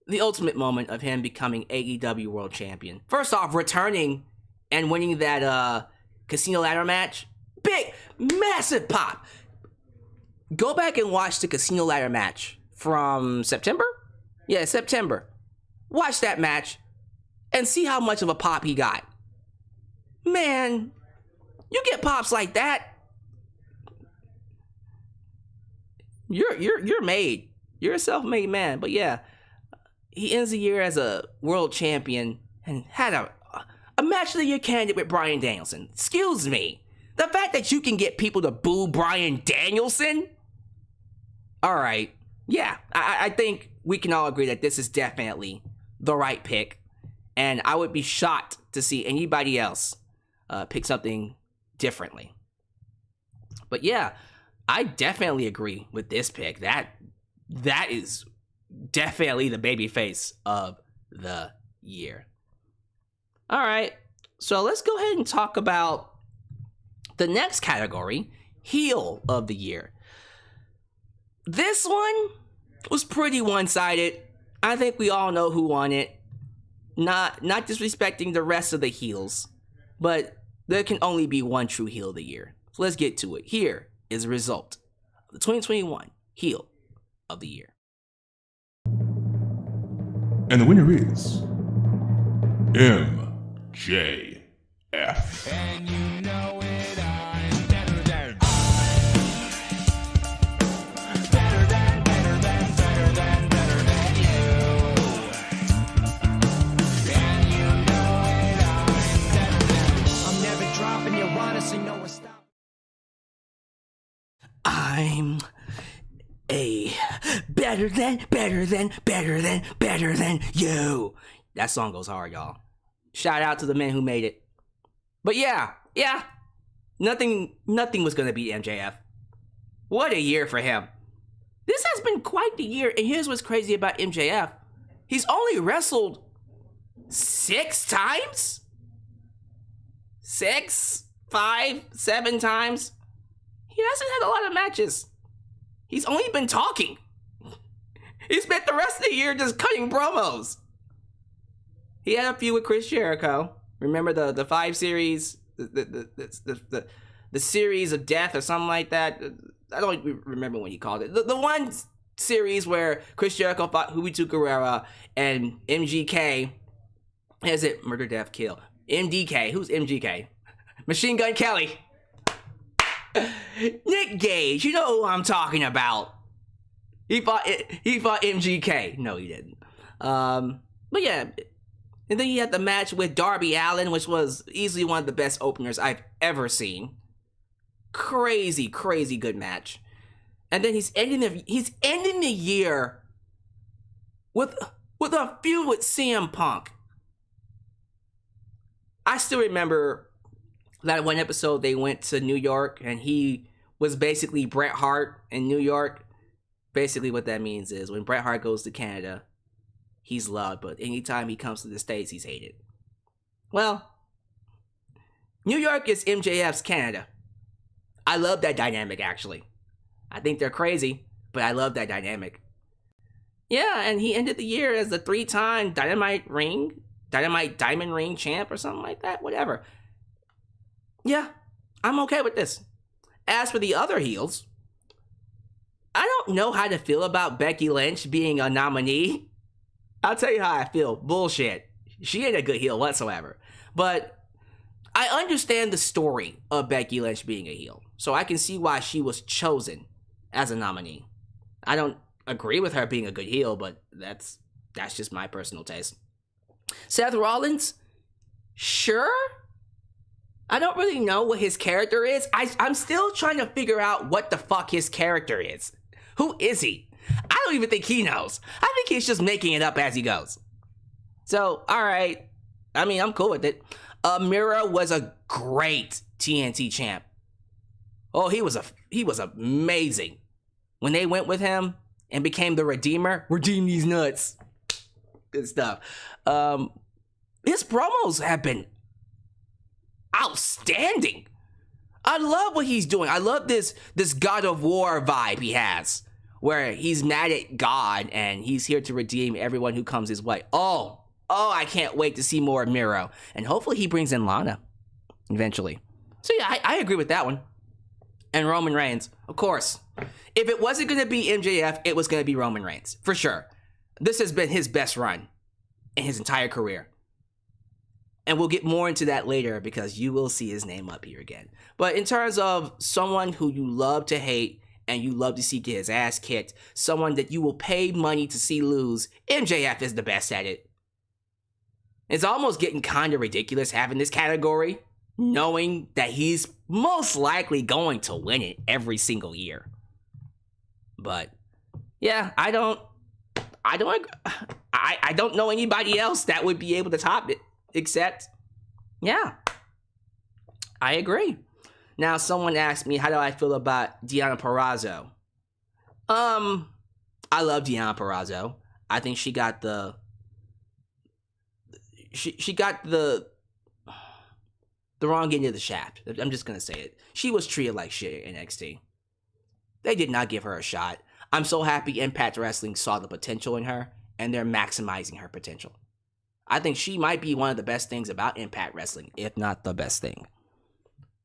[SPEAKER 1] the ultimate moment of him becoming AEW World Champion. First off, returning and winning that Casino Ladder match. Big, massive pop. Go back and watch the Casino Ladder match from September? Yeah, September. Watch that match. and see how much of a pop he got. Man, you get pops like that, you're made. You're a self-made man. But yeah, he ends the year as a world champion and had a match of the year candidate with Bryan Danielson. Excuse me. The fact that you can get people to boo Bryan Danielson? Alright. Yeah, I think we can all agree that this is definitely the right pick. And I would be shocked to see anybody else pick something differently. But yeah, I definitely agree with this pick. That is definitely the babyface of the year. All right, so let's go ahead and talk about the next category, heel of the year. This one was pretty one-sided. I think we all know who won it. Not disrespecting the rest of the heels, but there can only be one true heel of the year. So let's get to it. Here is the result of the 2021 heel of the year.
[SPEAKER 4] And the winner is MJF.
[SPEAKER 6] And you know it, I'm better than you. And you know it, I'm never dropping you, honestly, no one stop.
[SPEAKER 1] I'm a better than you. That song goes hard, y'all. Shout out to the men who made it. But yeah, nothing was gonna beat MJF. What a year for him. This has been quite the year, and here's what's crazy about MJF. He's only wrestled 6 times? 6, 5, 7 times? He hasn't had a lot of matches. He's only been talking. He spent the rest of the year just cutting promos. He had a few with Chris Jericho. Remember the 5 series, the series of death or something like that. I don't remember what he called it. The one series where Chris Jericho fought Juventud Guerrera and MGK. Is it Murder, Death, Kill? MDK. Who's MGK? Machine Gun Kelly. Nick Gage. You know who I'm talking about. He fought MGK. No, he didn't. But yeah. And then he had the match with Darby Allin, which was easily one of the best openers I've ever seen. Crazy good match. And then he's ending the year with a feud with CM Punk. I still remember that one episode they went to New York and he was basically Bret Hart in New York. Basically what that means is when Bret Hart goes to Canada, he's loved, but anytime he comes to the States, he's hated. Well, New York is MJF's Canada. I love that dynamic, actually. I think they're crazy, but I love that dynamic. Yeah, and he ended the year as the 3-time Dynamite Diamond Ring champ or something like that, whatever. Yeah, I'm okay with this. As for the other heels, I don't know how to feel about Becky Lynch being a nominee. I'll tell you how I feel. Bullshit. She ain't a good heel whatsoever. But I understand the story of Becky Lynch being a heel. So I can see why she was chosen as a nominee. I don't agree with her being a good heel, but that's just my personal taste. Seth Rollins? Sure. I don't really know what his character is. I'm still trying to figure out what the fuck his character is. Who is he? I don't even think he knows. I think he's just making it up as he goes. So, alright. I mean, I'm cool with it. Miro was a great TNT champ. Oh, he was amazing. When they went with him and became the Redeemer, redeem these nuts. Good stuff. His promos have been outstanding. I love what he's doing. I love this God of War vibe he has, where he's mad at God and he's here to redeem everyone who comes his way. Oh, I can't wait to see more of Miro. And hopefully he brings in Lana eventually. So yeah, I agree with that one. And Roman Reigns, of course. If it wasn't going to be MJF, it was going to be Roman Reigns, for sure. This has been his best run in his entire career. And we'll get more into that later because you will see his name up here again. But in terms of someone who you love to hate and you love to see get his ass kicked, someone that you will pay money to see lose, MJF is the best at it. It's almost getting kind of ridiculous having this category, knowing that he's most likely going to win it every single year. But yeah, I don't know anybody else that would be able to top it, except, yeah, I agree. Now, someone asked me, how do I feel about Deonna Purrazzo? I love Deonna Purrazzo. I think she got the wrong end of the shaft. I'm just gonna say it. She was treated like shit in NXT. They did not give her a shot. I'm so happy Impact Wrestling saw the potential in her, and they're maximizing her potential. I think she might be one of the best things about Impact Wrestling, if not the best thing.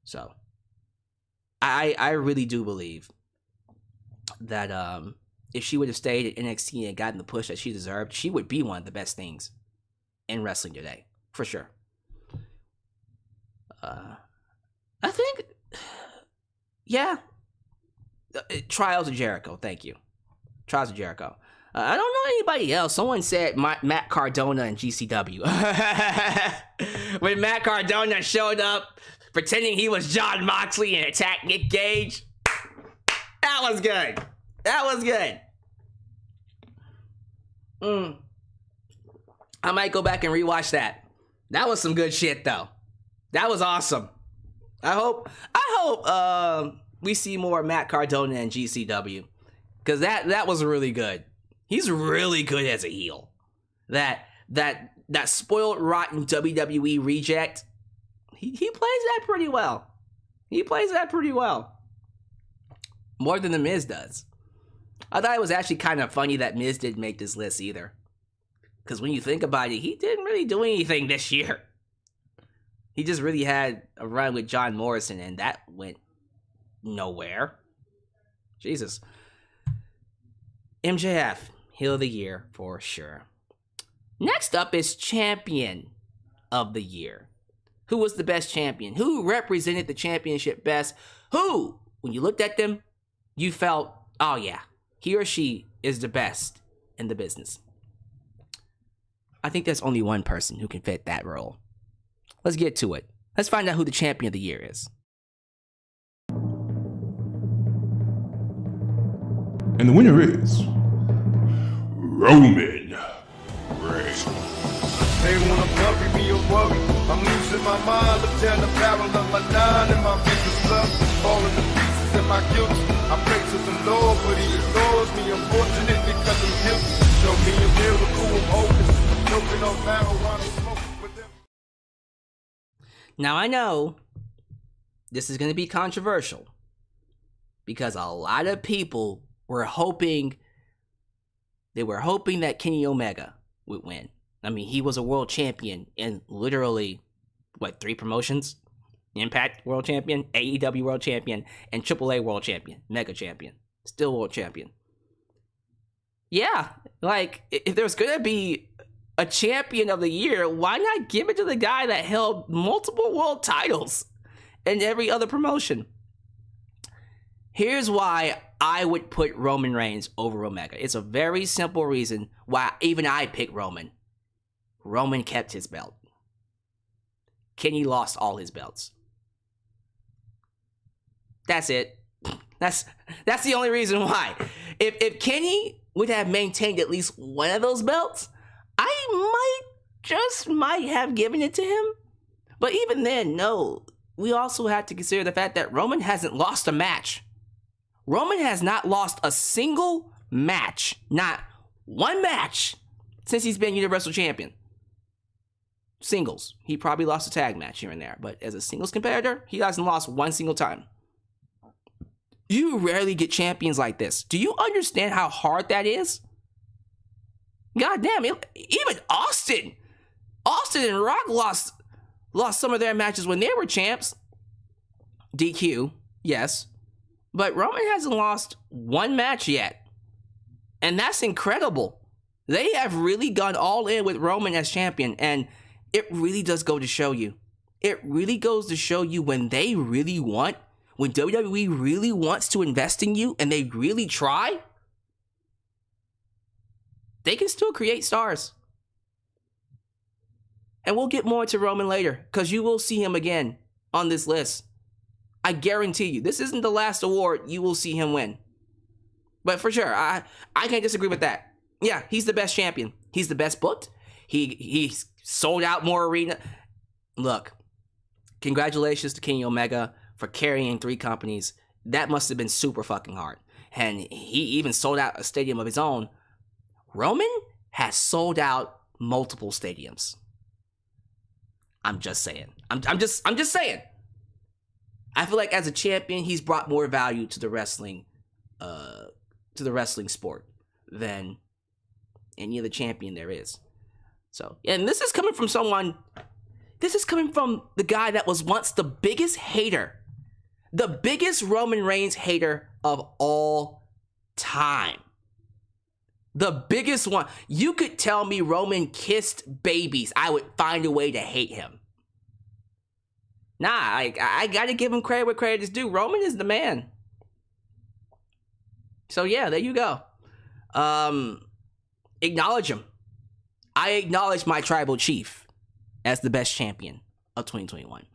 [SPEAKER 1] So, I really do believe that if she would have stayed at NXT and gotten the push that she deserved, she would be one of the best things in wrestling today, for sure. I think, yeah. Trials of Jericho, thank you. Trials of Jericho. I don't know anybody else. Someone said Matt Cardona and GCW. When Matt Cardona showed up pretending he was John Moxley and attacked Nick Gage. That was good. That was good. I might go back and rewatch that. That was some good shit, though. That was awesome. I hope we see more Matt Cardona and GCW, because that was really good. He's really good as a heel. That spoiled, rotten WWE reject. He plays that pretty well. He plays that pretty well. More than The Miz does. I thought it was actually kind of funny that Miz didn't make this list either. Because when you think about it, he didn't really do anything this year. He just really had a run with John Morrison, and that went nowhere. Jesus. MJF, heel of the year for sure. Next up is champion of the year. Who was the best champion? Who represented the championship best? Who, when you looked at them, you felt, oh yeah, he or she is the best in the business. I think there's only one person who can fit that role. Let's get to it. Let's find out who the champion of the year is.
[SPEAKER 4] And the winner is Roman Reigns.
[SPEAKER 7] They wanna bury me or worry. I'm losing my mind. Look down the barrel of my nine and my vision's love. Falling to pieces in my guilt. I pray to the Lord, but he ignores me. Unfortunate because I'm guilty. Show me a miracle, I'm hopeless. Smoking on marijuana, smoking with them.
[SPEAKER 1] Now I know this is going to be controversial because a lot of people were hoping that Kenny Omega would win. I mean, he was a world champion in literally, 3 promotions? Impact World Champion, AEW World Champion, and AAA World Champion, Mega Champion, still World Champion. Yeah, if there's going to be a champion of the year, why not give it to the guy that held multiple world titles in every other promotion? Here's why I would put Roman Reigns over Omega. It's a very simple reason why even I picked Roman. Roman kept his belt. Kenny lost all his belts. That's it. That's the only reason why. If Kenny would have maintained at least one of those belts, I might have given it to him. But even then, no. We also have to consider the fact that Roman hasn't lost a match. Roman has not lost a single match. Not one match since he's been Universal Champion. Singles. He probably lost a tag match here and there. But as a singles competitor, he hasn't lost one single time. You rarely get champions like this. Do you understand how hard that is? God damn, even Austin and Rock lost some of their matches when they were champs. DQ, yes. But Roman hasn't lost one match yet. And that's incredible. They have really gone all in with Roman as champion. And it really does go to show you. It really goes to show you when they really want, when WWE really wants to invest in you and they really try, they can still create stars. And we'll get more into Roman later, because you will see him again on this list. I guarantee you, this isn't the last award you will see him win. But for sure, I can't disagree with that. Yeah, he's the best champion. He's the best booked. He sold out more arena. Look, congratulations to Kenny Omega for carrying 3 companies. That must have been super fucking hard. And he even sold out a stadium of his own. Roman has sold out multiple stadiums. I'm just saying. I'm just saying. I feel like as a champion, he's brought more value to the wrestling sport than any other champion there is. So, and this is coming from the guy that was once the biggest hater, the biggest Roman Reigns hater of all time. The biggest one. You could tell me Roman kissed babies, I would find a way to hate him. Nah, I gotta give him credit where credit is due. Roman is the man. So yeah, there you go. Acknowledge him. I acknowledge my tribal chief as the best champion of 2021.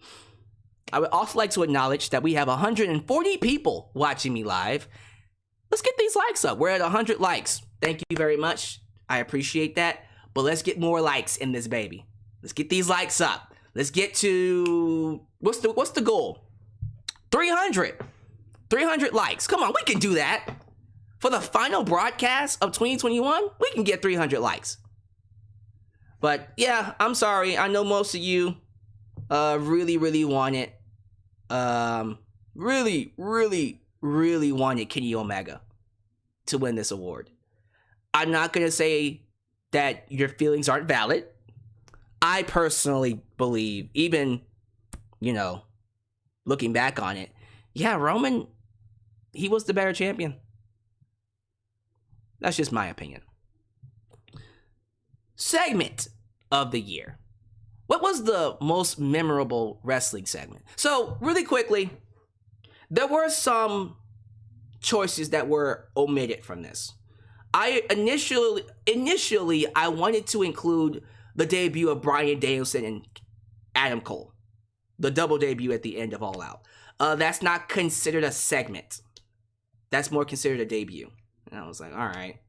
[SPEAKER 1] I would also like to acknowledge that we have 140 people watching me live. Let's get these likes up. We're at 100 likes. Thank you very much. I appreciate that. But let's get more likes in this baby. Let's get these likes up. Let's get to, what's the goal? 300. 300 likes. Come on, we can do that. For the final broadcast of 2021, we can get 300 likes. But yeah, I'm sorry. I know most of you really want it. Really wanted Kenny Omega to win this award. I'm not going to say that your feelings aren't valid. I personally believe, even, looking back on it, yeah, Roman, he was the better champion. That's just my opinion. Segment of the year. What was the most memorable wrestling segment? So, really quickly, there were some choices that were omitted from this. I initially I wanted to include the debut of Bryan Danielson and Adam Cole. The double debut at the end of All Out. That's not considered a segment. That's more considered a debut. And I was like, all right.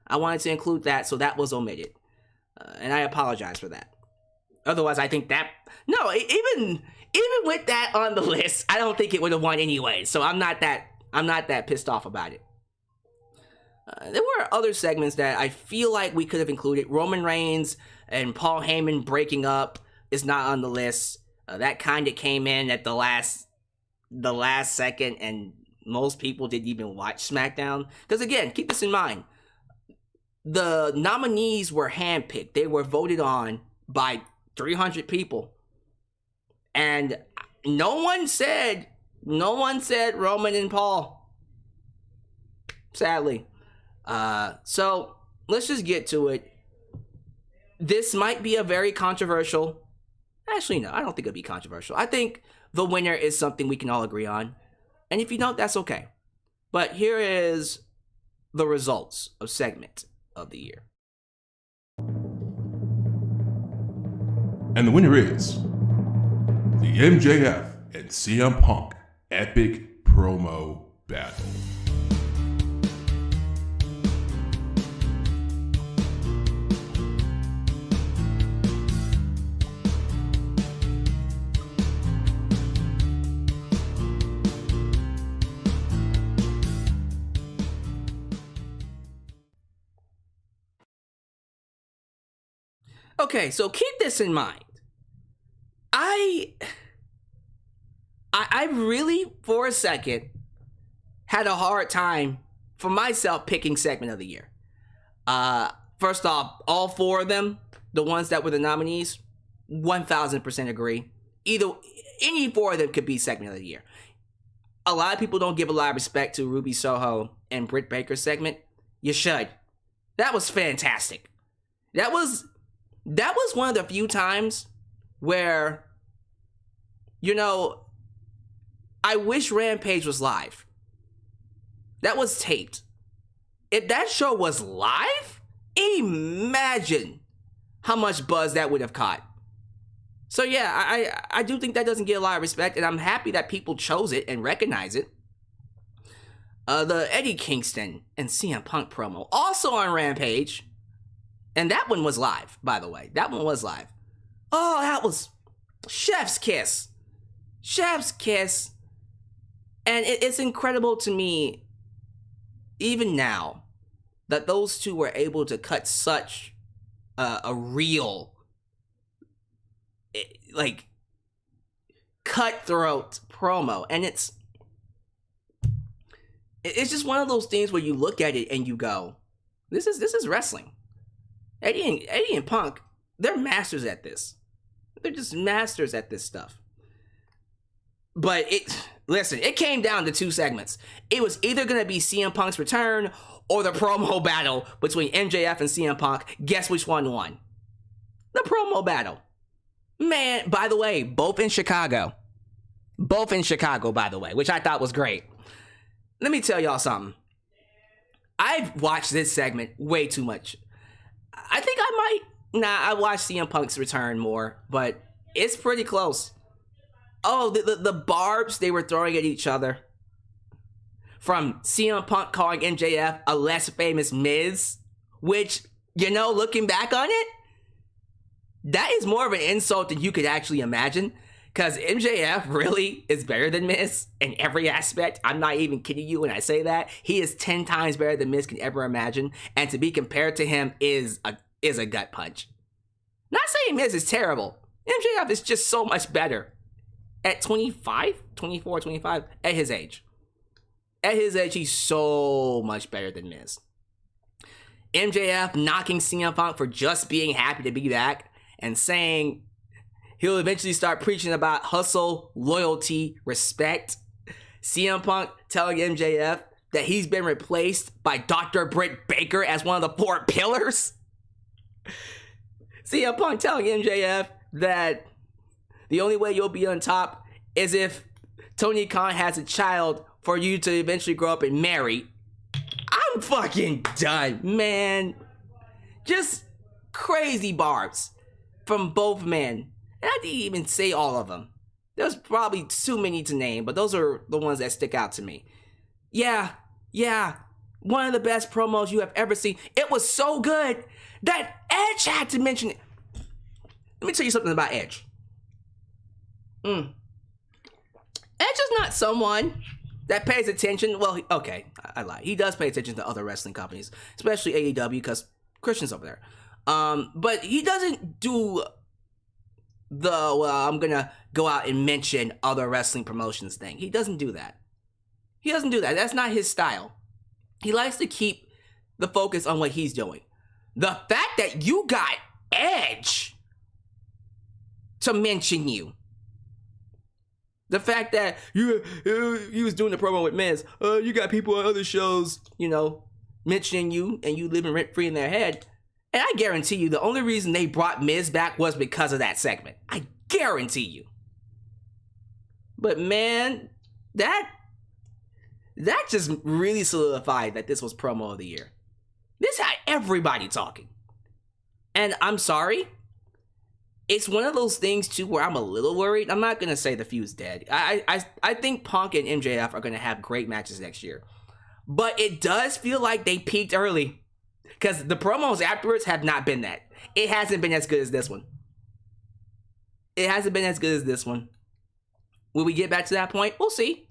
[SPEAKER 1] I wanted to include that, so that was omitted. And I apologize for that. Otherwise, I think that... No, even with that on the list, I don't think it would have won anyway. So I'm not that pissed off about it. There were other segments that I feel like we could have included. Roman Reigns and Paul Heyman breaking up is not on the list. That kind of came in at the last second, and most people didn't even watch SmackDown. Because again, keep this in mind. The nominees were handpicked. They were voted on by 300 people. And no one said Roman and Paul. Sadly. So let's just get to it. This might be a very controversial. Actually, no, I don't think it'll be controversial. I think the winner is something we can all agree on. And if you don't, that's okay. But here is the results of segment of the year.
[SPEAKER 4] And the winner is the MJF and CM Punk Epic Promo Battle.
[SPEAKER 1] Okay, so keep this in mind. I really, for a second, had a hard time for myself picking segment of the year. First off, all 4 of them, the ones that were the nominees, 1000% agree. Any 4 of them could be segment of the year. A lot of people don't give a lot of respect to Ruby Soho and Britt Baker's segment. You should. That was fantastic. That was one of the few times where, you know, I wish Rampage was live. That was taped. If that show was live, imagine how much buzz that would have caught. So yeah, I do think that doesn't get a lot of respect, and I'm happy that people chose it and recognize it. The Eddie Kingston and CM Punk promo, also on Rampage, and that one was live, by the way. That one was live. Oh, that was chef's kiss. Chef's kiss. And it's incredible to me, even now, that those two were able to cut such a real, like, cutthroat promo. And it's just one of those things where you look at it and you go, this is wrestling. Eddie and Punk, they're masters at this. They're just masters at this stuff. But listen, it came down to two segments. It was either going to be CM Punk's return or the promo battle between MJF and CM Punk. Guess which one won? The promo battle. Man, by the way, both in Chicago. Both in Chicago, by the way, which I thought was great. Let me tell y'all something. I've watched this segment way too much. I think I watched CM Punk's return more, but it's pretty close. Oh, the barbs they were throwing at each other. From CM Punk calling MJF a less famous Miz, which, you know, looking back on it, that is more of an insult than you could actually imagine. Because MJF really is better than Miz in every aspect. I'm not even kidding you when I say that. He is 10 times better than Miz can ever imagine. And to be compared to him is a gut punch. Not saying Miz is terrible. MJF is just so much better. At 25, 24, 25, at his age. At his age, he's so much better than Miz. MJF knocking CM Punk for just being happy to be back and saying he'll eventually start preaching about hustle, loyalty, respect. CM Punk telling MJF that he's been replaced by Dr. Britt Baker as one of the 4 pillars. CM Punk telling MJF that the only way you'll be on top is if Tony Khan has a child for you to eventually grow up and marry. I'm fucking done, man. Just crazy barbs from both men. And I didn't even say all of them. There's probably too many to name, but those are the ones that stick out to me. Yeah. One of the best promos you have ever seen. It was so good that Edge had to mention it. Let me tell you something about Edge. Edge is not someone that pays attention. Well, okay, I lied. He does pay attention to other wrestling companies, especially AEW, because Christian's over there. But he doesn't do I'm gonna go out and mention other wrestling promotions thing. He doesn't do that. That's not his style. He likes to keep the focus on what he's doing. The fact that you got Edge to mention you. The fact that you was doing the promo with Miz, you got people on other shows, you know, mentioning you and you living rent free in their head. And I guarantee you the only reason they brought Miz back was because of that segment. I guarantee you. But man, that just really solidified that this was promo of the year. This had everybody talking. And I'm sorry. It's one of those things, too, where I'm a little worried. I'm not going to say the feud's dead. I think Punk and MJF are going to have great matches next year. But it does feel like they peaked early. Because the promos afterwards have not been that. It hasn't been as good as this one. Will we get back to that point? We'll see.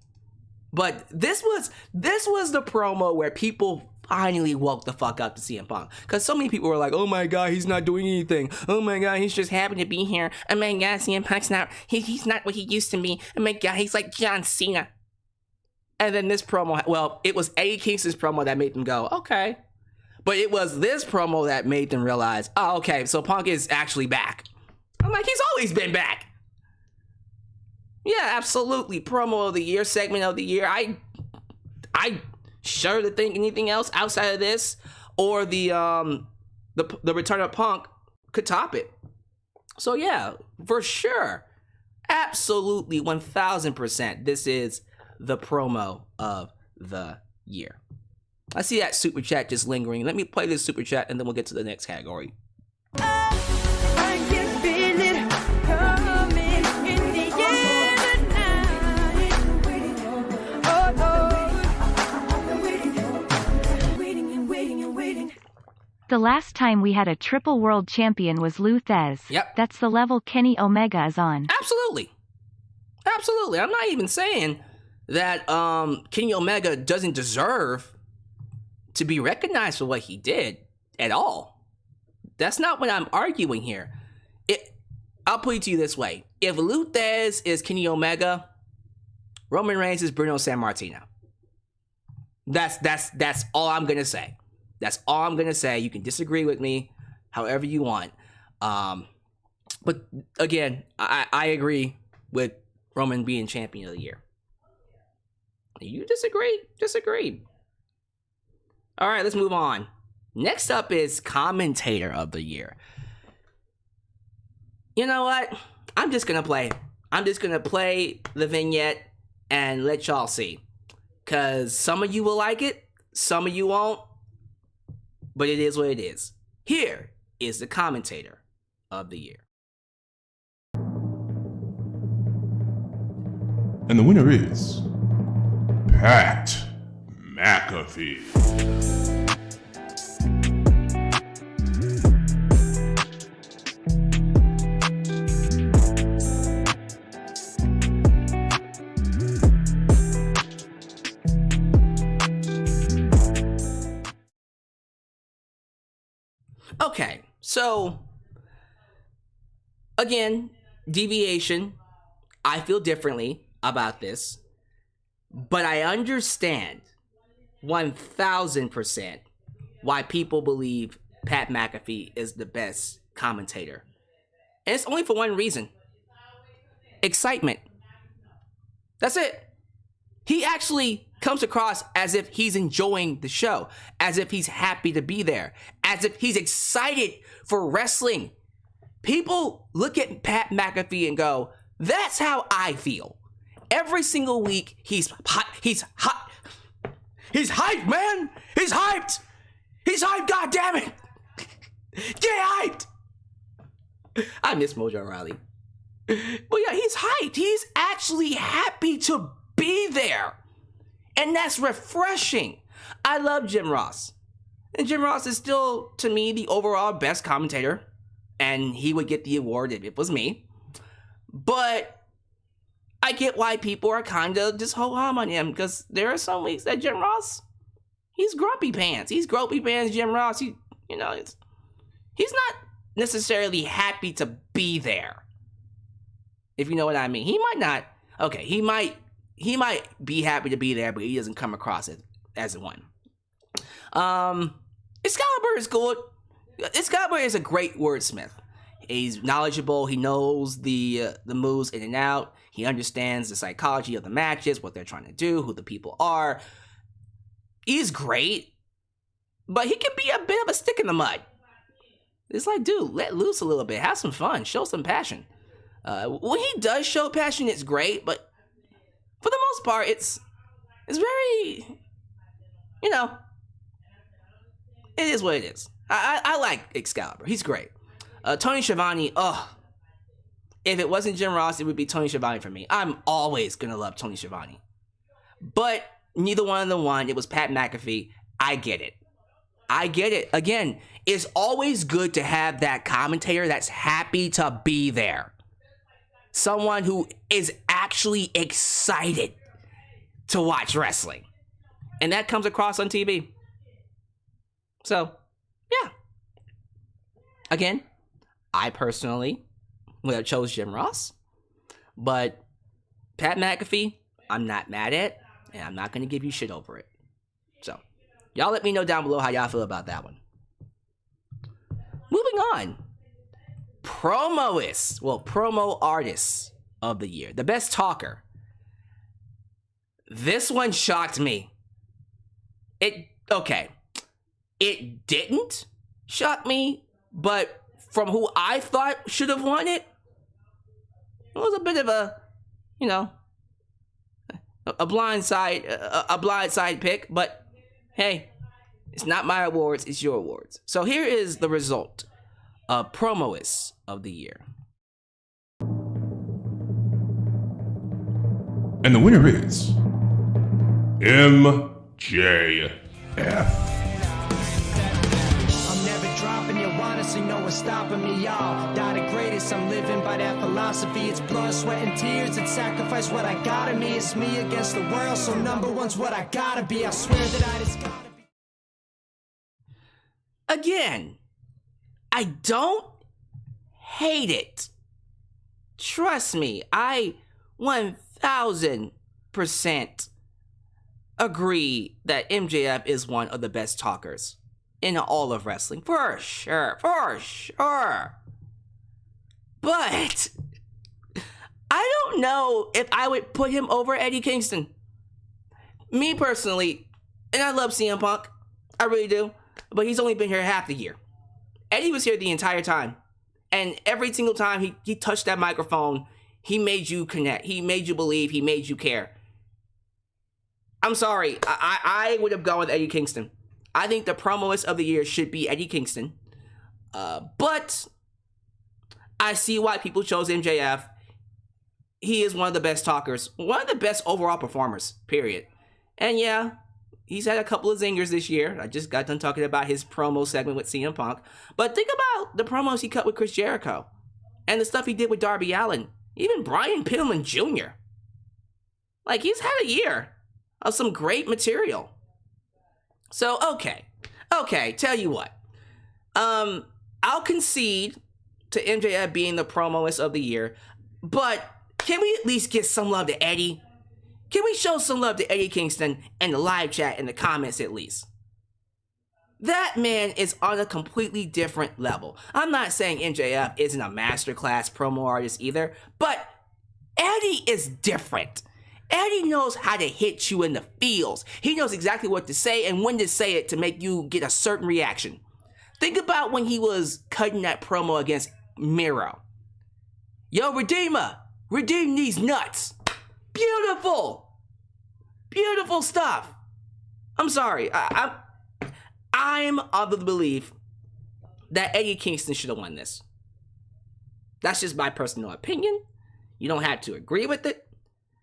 [SPEAKER 1] But this was the promo where people finally woke the fuck up to CM Punk. Because so many people were like, oh my god, he's not doing anything. Oh my god, he's just happy to be here. Oh my god, CM Punk's not, he's not what he used to be. Oh my god, he's like John Cena. And then this promo, well, it was Eddie Kingston's promo that made them go, okay. But it was this promo that made them realize, oh, okay, so Punk is actually back. I'm like, he's always been back. Yeah, absolutely. Promo of the year, segment of the year. I shudder to think anything else outside of this or the return of Punk could top it. So yeah, for sure. Absolutely 1000%. This is the promo of the year. I see that super chat just lingering. Let me play this super chat and then we'll get to the next category.
[SPEAKER 2] I can feel it coming in the air tonight. Oh Lord, I've been waiting.
[SPEAKER 3] The last time we had a triple world champion was Luthez.
[SPEAKER 1] Yep.
[SPEAKER 3] That's the level Kenny Omega is on.
[SPEAKER 1] Absolutely. Absolutely. I'm not even saying that Kenny Omega doesn't deserve to be recognized for what he did at all. That's not what I'm arguing here. I'll put it to you this way. If Luthez is Kenny Omega, Roman Reigns is Bruno Sammartino. That's all I'm gonna say. That's all I'm gonna say. You can disagree with me however you want. But again, I agree with Roman being champion of the year. You disagree? Disagree. All right, let's move on. Next up is Commentator of the Year. You know what? I'm just gonna play the vignette and let y'all see. Cause some of you will like it, some of you won't. But it is what it is. Here is the Commentator of the Year.
[SPEAKER 4] And the winner is Pat McAfee.
[SPEAKER 1] Okay, so again, deviation. I feel differently about this, but I understand 1000% why people believe Pat McAfee is the best commentator. And it's only for one reason. Excitement. That's it. He actually comes across as if he's enjoying the show, as if he's happy to be there, as if he's excited for wrestling. People look at Pat McAfee and go, that's how I feel. Every single week, he's hot. He's hot. He's hyped, man. He's hyped. He's hyped, goddammit. Get hyped. I miss Mojo Rawley. But yeah, he's hyped. He's actually happy to be there. And that's refreshing. I love Jim Ross. And Jim Ross is still, to me, the overall best commentator. And he would get the award if it was me. But I get why people are kind of just ho-hum on him. Because there are some weeks that Jim Ross, he's grumpy pants. He's grumpy pants, Jim Ross. He's not necessarily happy to be there. If you know what I mean. He might not. Okay, he might be happy to be there, but he doesn't come across it as one. Excalibur is good. Excalibur is a great wordsmith. He's knowledgeable. He knows the moves in and out. He understands the psychology of the matches, what they're trying to do, who the people are. He's great, but he can be a bit of a stick in the mud. It's like, dude, let loose a little bit. Have some fun. Show some passion. When he does show passion, it's great, but for the most part, it's very, it is what it is. I like Excalibur. He's great. Tony Schiavone, if it wasn't Jim Ross, it would be Tony Schiavone for me. I'm always going to love Tony Schiavone. But neither one of them won. It was Pat McAfee. I get it. Again, it's always good to have that commentator that's happy to be there. Someone who is actually excited to watch wrestling. And that comes across on TV. So, yeah. Again, I personally would have chose Jim Ross. But Pat McAfee, I'm not mad at. And I'm not going to give you shit over it. So, y'all let me know down below how y'all feel about that one. Moving on. Promoist. Well, promo artist of the year. The best talker. This one shocked me. It didn't shock me, but from who I thought should have won it, it was a bit of a, you know, a blindside pick. But hey, it's not my awards, it's your awards. So here is the result of Promoist of the Year.
[SPEAKER 4] And the winner is MJF.
[SPEAKER 6] I'm never dropping you, honestly, no one's stopping me, y'all. Die the greatest, I'm living by that philosophy. It's blood, sweat, and tears, it's sacrifice what I got in me. It's me against the world, so number one's what I gotta be. I swear that I just gotta be.
[SPEAKER 1] Again, I don't hate it. Trust me, I 1000% agree that MJF is one of the best talkers in all of wrestling. For sure. But I don't know if I would put him over Eddie Kingston. Me personally, and I love CM Punk, I really do, but he's only been here half the year. Eddie was here the entire time, and every single time he touched that microphone, he made you connect, he made you believe, he made you care. I'm sorry, I would have gone with Eddie Kingston. I think the Promoist of the Year should be Eddie Kingston, but I see why people chose MJF. He is one of the best talkers, one of the best overall performers, period. And yeah, he's had a couple of zingers this year. I just got done talking about his promo segment with CM Punk. But think about the promos he cut with Chris Jericho and the stuff he did with Darby Allin, even Brian Pillman Jr. Like, he's had a year of some great material. So, okay, tell you what. I'll concede to MJF being the Promoist of the Year, but can we at least get some love to Eddie? Can we show some love to Eddie Kingston in the live chat, in the comments at least? That man is on a completely different level. I'm not saying MJF isn't a masterclass promo artist either, but Eddie is different. Eddie knows how to hit you in the feels. He knows exactly what to say and when to say it to make you get a certain reaction. Think about when he was cutting that promo against Miro. Yo, Redeemer, redeem these nuts. Beautiful. Beautiful stuff. I'm sorry. I'm of the belief that Eddie Kingston should have won this. That's just my personal opinion. You don't have to agree with it.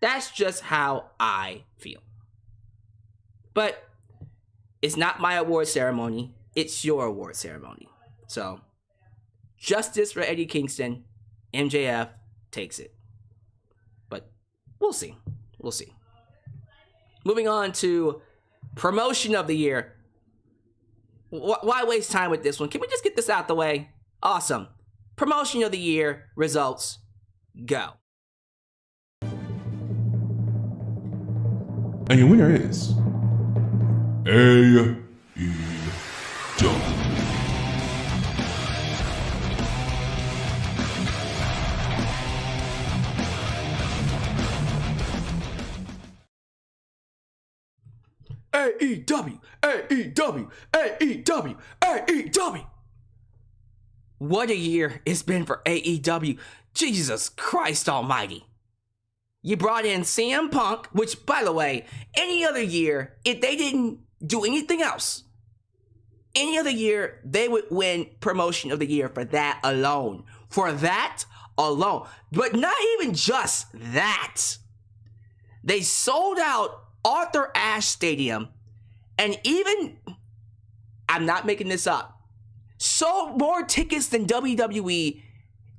[SPEAKER 1] That's just how I feel. But it's not my award ceremony. It's your award ceremony. So, justice for Eddie Kingston. MJF takes it. But we'll see. We'll see. Moving on to Promotion of the Year. Why waste time with this one? Can we just get this out the way? Awesome. Promotion of the Year results. Go.
[SPEAKER 4] And your winner is AEW.
[SPEAKER 1] AEW, AEW, AEW, AEW. What a year it's been for AEW. Jesus Christ almighty. You brought in CM Punk, which, by the way, any other year, if they didn't do anything else, any other year, they would win Promotion of the Year for that alone. For that alone. But not even just that. They sold out Arthur Ashe Stadium, and even, I'm not making this up, sold more tickets than WWE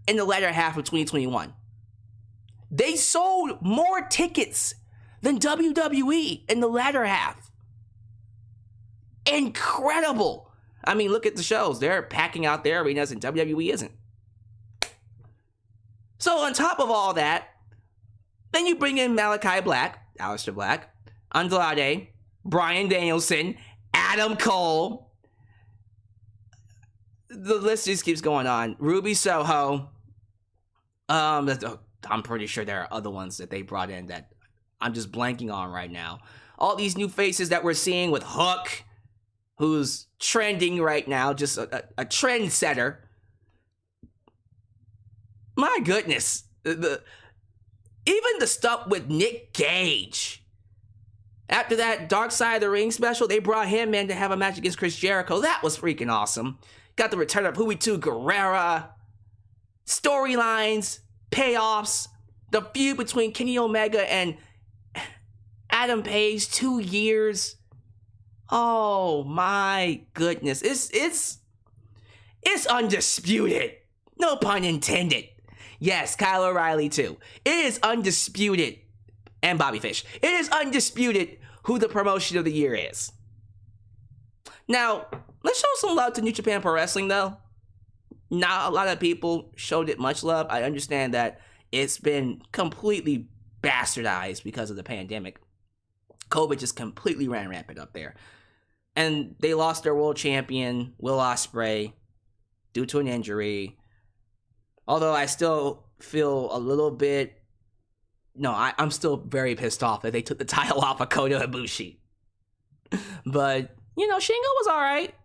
[SPEAKER 1] in the latter half of 2021. They sold more tickets than WWE in the latter half. Incredible. I mean, look at the shows. They're packing out their arenas and WWE isn't. So on top of all that, then you bring in Malachi Black, Aleister Black, Andrade, Bryan Danielson, Adam Cole. The list just keeps going on. Ruby Soho. I'm pretty sure there are other ones that they brought in that I'm just blanking on right now. All these new faces that we're seeing with Hook, who's trending right now, just a trendsetter. My goodness. Even the stuff with Nick Gage. After that Dark Side of the Ring special, they brought him in to have a match against Chris Jericho. That was freaking awesome. Got the return of Juventud Guerrera. Storylines, payoffs, the feud between Kenny Omega and Adam Page, 2 years. Oh my goodness. It's undisputed. No pun intended. Yes, Kyle O'Reilly too. It is undisputed. And Babyface. It is undisputed who the promotion of the year is. Now, let's show some love to New Japan Pro Wrestling though. Not a lot of people showed it much love. I understand that it's been completely bastardized because of the pandemic. COVID just completely ran rampant up there. And they lost their world champion, Will Ospreay, due to an injury. Although I still feel a little bit... No, I'm still very pissed off that they took the title off of Kota Ibushi. But, you know, Shingo was alright.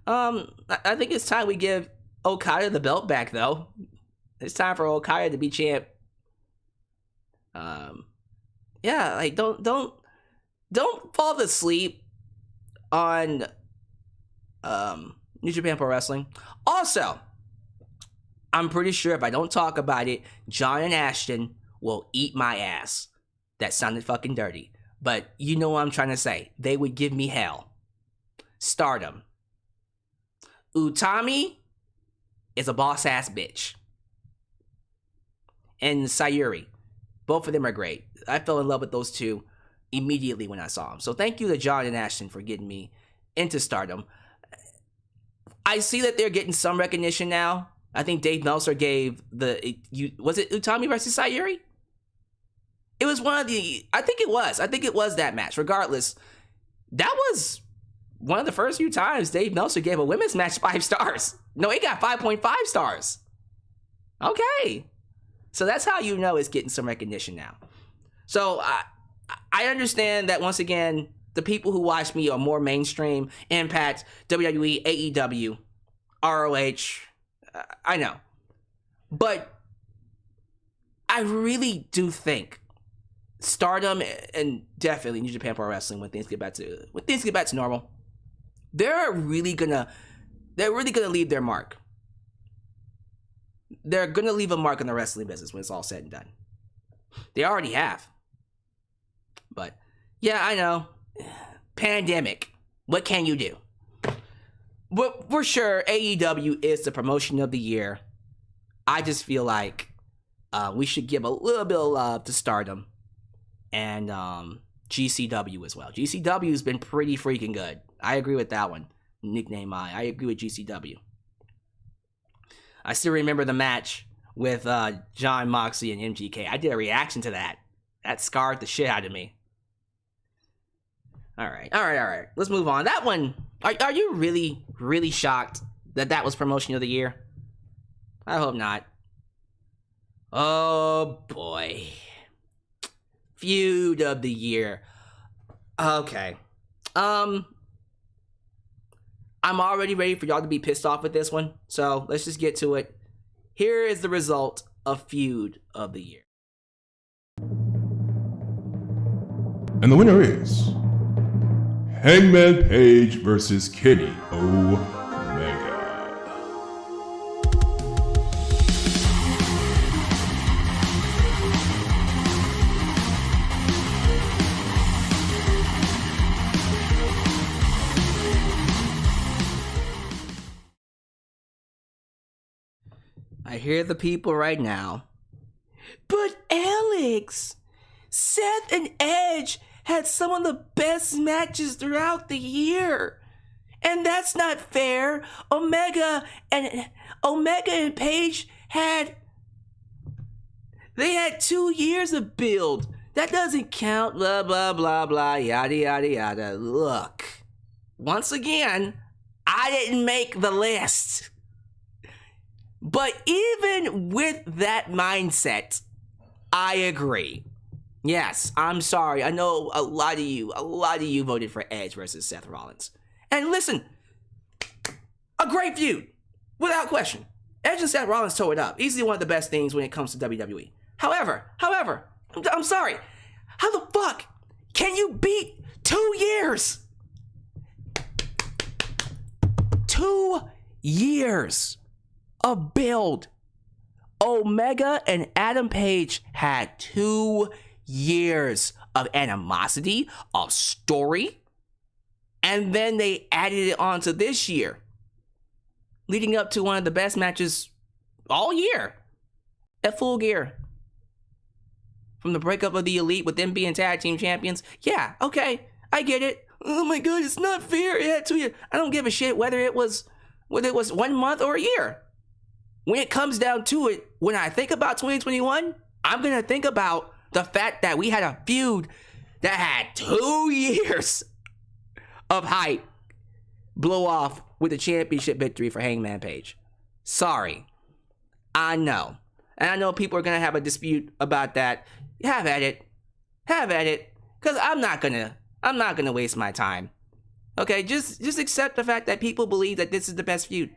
[SPEAKER 1] I think it's time we give Okada the belt back, though. It's time for Okada to be champ. Yeah, like, don't fall asleep on New Japan Pro Wrestling. Also, I'm pretty sure if I don't talk about it, John and Ashton will eat my ass. That sounded fucking dirty. But you know what I'm trying to say. They would give me hell. Stardom. Utami is a boss-ass bitch. And Sayuri. Both of them are great. I fell in love with those two immediately when I saw them. So thank you to John and Ashton for getting me into Stardom. I see that they're getting some recognition now. I think Dave Meltzer gave was it Utami versus Sayuri? It was one of the, I think it was that match. Regardless, that was one of the first few times Dave Meltzer gave a women's match 5 stars. No, it got 5.5 stars. Okay. So that's how you know it's getting some recognition now. So I understand that once again, the people who watch me are more mainstream. Impact, WWE, AEW, ROH. I know. But I really do think Stardom and definitely New Japan Pro Wrestling, when things get back to normal, they're really gonna leave their mark. They're gonna leave a mark in the wrestling business when it's all said and done. They already have. But yeah, I know. Pandemic. What can you do? But for sure, AEW is the promotion of the year. I just feel like we should give a little bit of love to Stardom and GCW as well. GCW's been pretty freaking good. I agree with that one. Nickname I agree with GCW. I still remember the match with John Moxley and MGK. I did a reaction to that. That scarred the shit out of me. All right. Let's move on. That one, are you really, really shocked that that was promotion of the year? I hope not. Oh boy. Feud of the year. Okay. I'm already ready for y'all to be pissed off with this one, so let's just get to it. Here is the result of Feud of the year.
[SPEAKER 4] And the winner is Hangman Page versus Kenny Omega.
[SPEAKER 1] I hear the people right now. But Alyx, Seth and Edge had some of the best matches throughout the year. And that's not fair. Omega and Page had 2 years of build. That doesn't count, blah, blah, blah, blah, yada, yada, yada. Look, once again, I didn't make the list. But even with that mindset, I agree. Yes, I'm sorry. I know a lot of you voted for Edge versus Seth Rollins. And listen, a great feud, without question. Edge and Seth Rollins tore it up. Easily one of the best things when it comes to WWE. However, I'm sorry. How the fuck can you beat 2 years? 2 years of build. Omega and Adam Page had 2 years of animosity, of story, and then they added it onto this year, leading up to one of the best matches all year at Full Gear. From the breakup of the Elite with them being tag team champions. Yeah, okay, I get it. Oh my god, it's not fair. It had 2 years. I don't give a shit whether it was 1 month or a year. When it comes down to it, when I think about 2021, I'm gonna think about the fact that we had a feud that had 2 years of hype blow off with a championship victory for Hangman Page. Sorry. I know. And I know people are gonna have a dispute about that. Have at it. Cause I'm not gonna waste my time. Okay, just accept the fact that people believe that this is the best feud.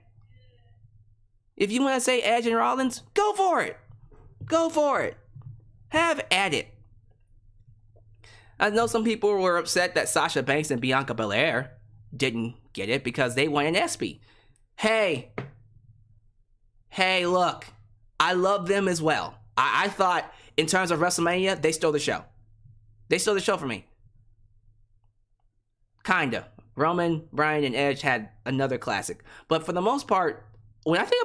[SPEAKER 1] If you want to say Edge and Rollins, go for it. Have at it. I know some people were upset that Sasha Banks and Bianca Belair didn't get it because they won an ESPY. Hey, look, I love them as well. I thought in terms of WrestleMania, they stole the show. They stole the show for me. Kinda. Roman, Bryan, and Edge had another classic. But for the most part, when I think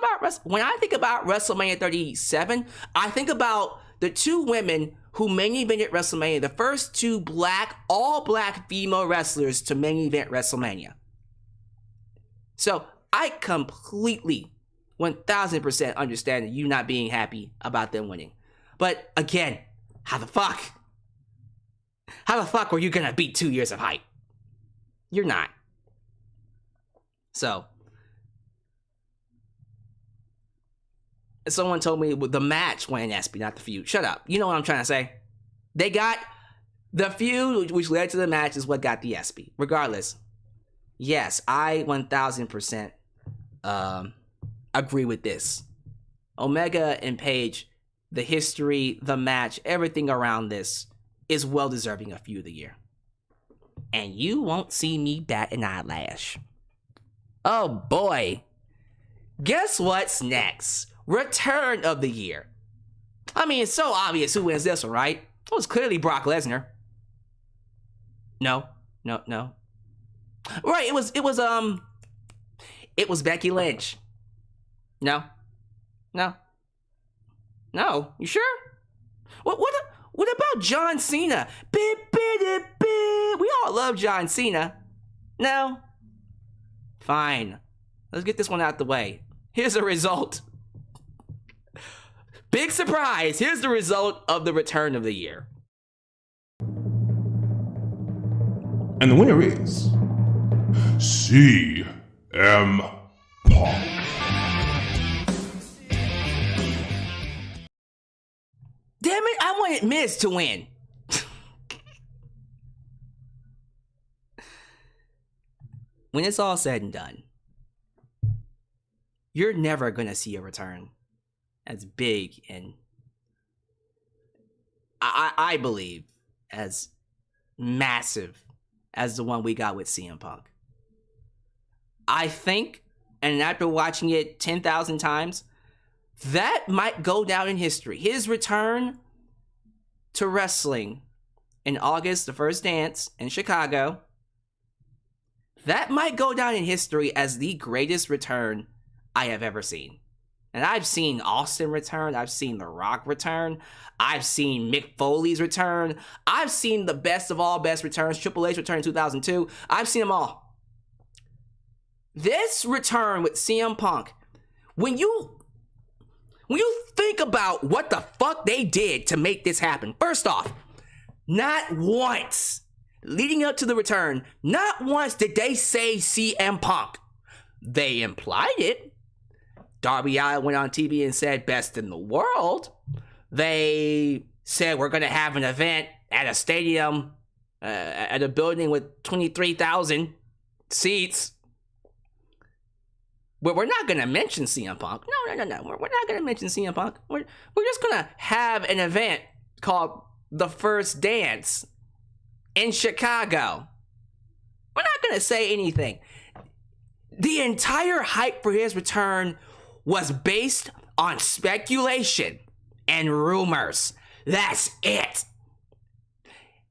[SPEAKER 1] about WrestleMania 37, I think about the 2 women who main evented WrestleMania, the first 2 all black female wrestlers to main event WrestleMania. So I completely, 1000% understand you not being happy about them winning. But again, how the fuck were you gonna beat 2 years of hype? You're not. So, someone told me the match won an ESPY, not the feud. Shut up. You know what I'm trying to say. They got the feud, which led to the match, is what got the ESPY. Regardless, yes, I 1000% agree with this. Omega and Page, the history, the match, everything around this is well deserving of Feud of the Year. And you won't see me bat an eyelash. Oh boy. Guess what's next? Return of the Year. I mean, it's so obvious who wins this one, right? It was clearly Brock Lesnar. No. Right, it was Becky Lynch. No. You sure? What about John Cena? We all love John Cena. No? Fine. Let's get this one out the way. Here's the result. Big surprise. Here's the result of the Return of the Year.
[SPEAKER 4] And the winner is CM Punk.
[SPEAKER 1] Damn it, I wanted Miz to win. When it's all said and done, you're never gonna see a return as big and I believe as massive as the one we got with CM Punk. I think, and after watching it 10,000 times, that might go down in history. His return to wrestling in August, the first dance in Chicago, that might go down in history as the greatest return I have ever seen. And I've seen Austin return. I've seen The Rock return. I've seen Mick Foley's return. I've seen the best of all best returns. Triple H return in 2002. I've seen them all. This return with CM Punk, when you think about what the fuck they did to make this happen, first off, not once, leading up to the return, not once did they say CM Punk. They implied it. Darby Allin went on TV and said best in the world. They said we're going to have an event at a stadium, at a building with 23,000 seats. we're not gonna mention CM Punk. No. We're not gonna mention CM Punk. We're just gonna have an event called The First Dance in Chicago. We're not gonna say anything. The entire hype for his return was based on speculation and rumors. That's it.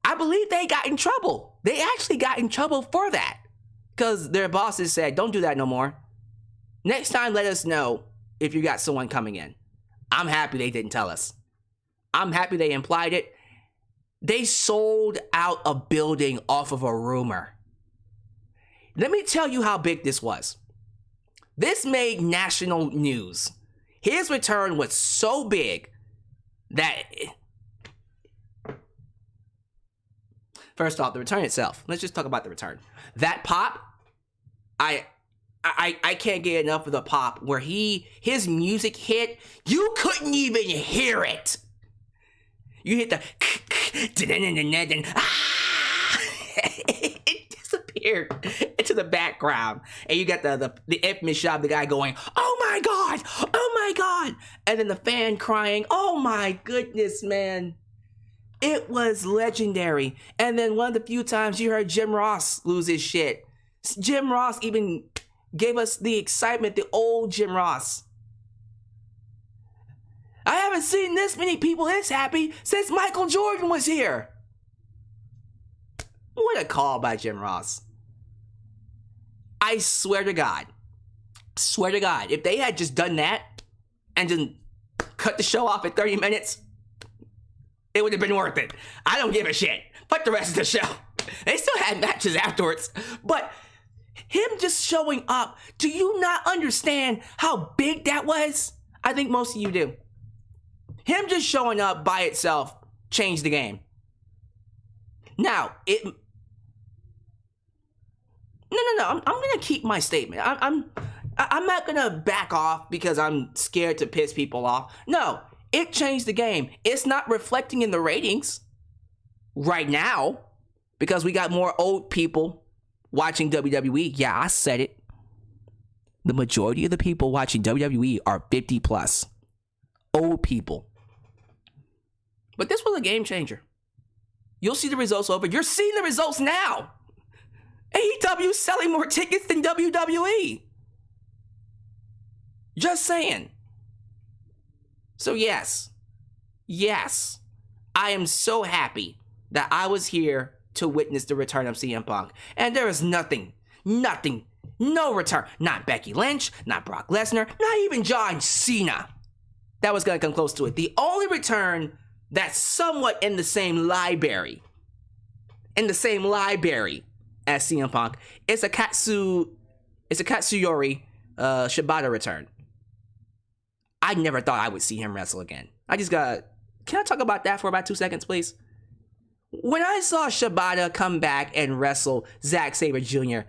[SPEAKER 1] I believe they got in trouble. They actually got in trouble for that. Because their bosses said, don't do that no more. Next time, let us know if you got someone coming in. I'm happy they didn't tell us. I'm happy they implied it. They sold out a building off of a rumor. Let me tell you how big this was. This made national news. His return was so big that... First off, the return itself. Let's just talk about the return. That pop, I can't get enough of the pop where his music hit. You couldn't even hear it. You hit the it disappeared into the background, and you got the infamous shot of the guy going, "Oh my god, oh my god," and then the fan crying, "Oh my goodness, man." It was legendary. And then one of the few times you heard Jim Ross lose his shit. Jim Ross even gave us the excitement, the old Jim Ross. I haven't seen this many people this happy since Michael Jordan was here. What a call by Jim Ross. I swear to God, if they had just done that and just cut the show off at 30 minutes, it would have been worth it. I don't give a shit. Fuck the rest of the show. They still had matches afterwards. But him just showing up, do you not understand how big that was? I think most of you do. Him just showing up by itself changed the game. Now, No. I'm gonna keep my statement. I'm not gonna back off because I'm scared to piss people off. No. It changed the game. It's not reflecting in the ratings right now because we got more old people watching WWE. Yeah, I said it. The majority of the people watching WWE are 50 plus. Old people. But this was a game changer. You'll see the results over. You're seeing the results now. AEW selling more tickets than WWE. Just saying. So yes, I am so happy that I was here to witness the return of CM Punk. And there is nothing, no return. Not Becky Lynch, not Brock Lesnar, not even John Cena that was going to come close to it. The only return that's somewhat in the same library as CM Punk is a Katsuyori Shibata return. I never thought I would see him wrestle again. Can I talk about that for about 2 seconds, please? When I saw Shibata come back and wrestle Zack Sabre Jr.,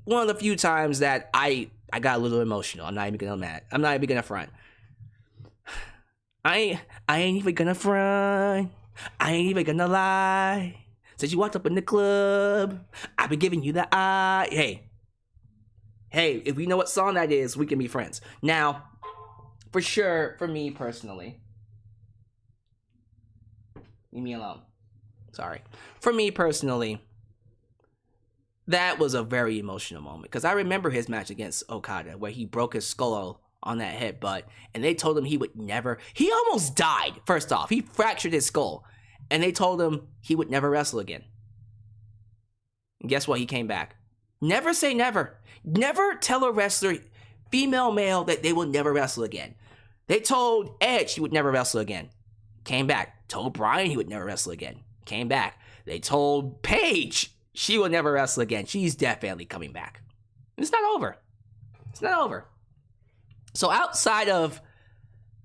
[SPEAKER 1] one of the few times that I got a little emotional. I'm not even gonna front. I ain't even gonna front. I ain't even gonna lie. Since you walked up in the club, I've been giving you the eye. Hey, if we know what song that is, we can be friends. Now, for sure, for me personally. Leave me alone. Sorry. For me personally, that was a very emotional moment. Because I remember his match against Okada, where he broke his skull on that headbutt. And they told him he would never... He almost died, first off. He fractured his skull. And they told him he would never wrestle again. And guess what? He came back. Never say never. Never tell a wrestler, female, male, that they will never wrestle again. They told Edge he would never wrestle again. Came back. Told Bryan he would never wrestle again. Came back. They told Paige she will never wrestle again. She's definitely coming back. It's not over. It's not over. So outside of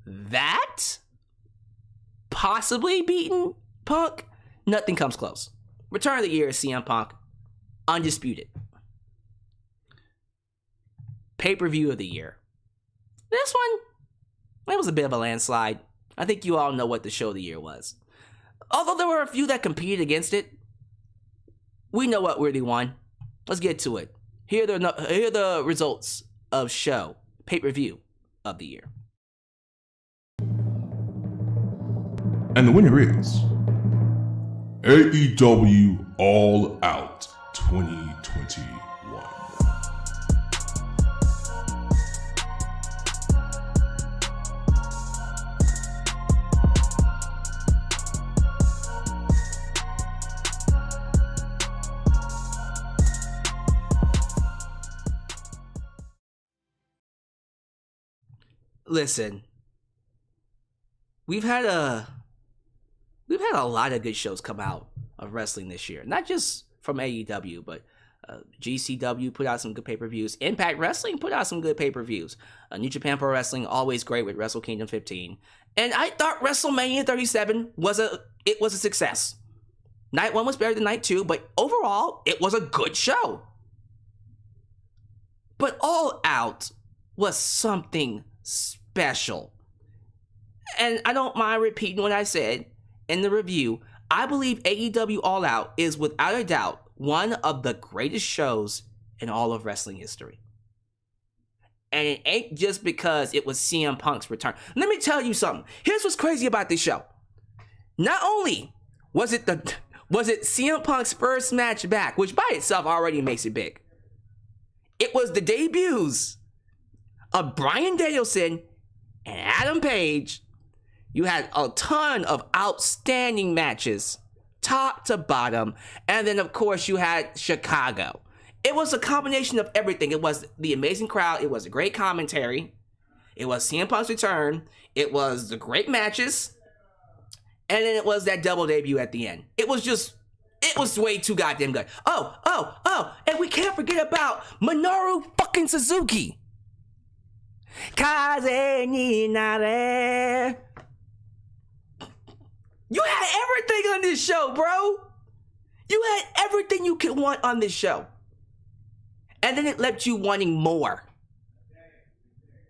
[SPEAKER 1] that, possibly beating Punk, nothing comes close. Return of the year is CM Punk. Undisputed. Pay-per-view of the year. This one, it was a bit of a landslide. I think you all know what the show of the year was. Although there were a few that competed against it, we know what really won. Let's get to it. Here are the results of show pay-per-view of the year.
[SPEAKER 4] And the winner is AEW All Out 2021.
[SPEAKER 1] Listen, we've had a lot of good shows come out of wrestling this year. Not just from AEW, but GCW put out some good pay-per-views. Impact Wrestling put out some good pay-per-views. New Japan Pro Wrestling, always great with Wrestle Kingdom 15. And I thought WrestleMania 37 was a success. Night 1 was better than Night 2, but overall, it was a good show. But All Out was something special. And I don't mind repeating what I said in the review. I believe AEW All Out is without a doubt one of the greatest shows in all of wrestling history. And it ain't just because it was CM Punk's return. Let me tell you something. Here's what's crazy about this show. Not only was it CM Punk's first match back, which by itself already makes it big. It was the debuts of Bryan Danielson and Adam Page. You had a ton of outstanding matches, top to bottom. And then, of course, you had Chicago. It was a combination of everything. It was the amazing crowd. It was a great commentary. It was CM Punk's return. It was the great matches. And then it was that double debut at the end. It was way too goddamn good. Oh, and we can't forget about Minoru fucking Suzuki. Kaze ni nare. You had everything on this show, bro. You had everything you could want on this show. And then it left you wanting more.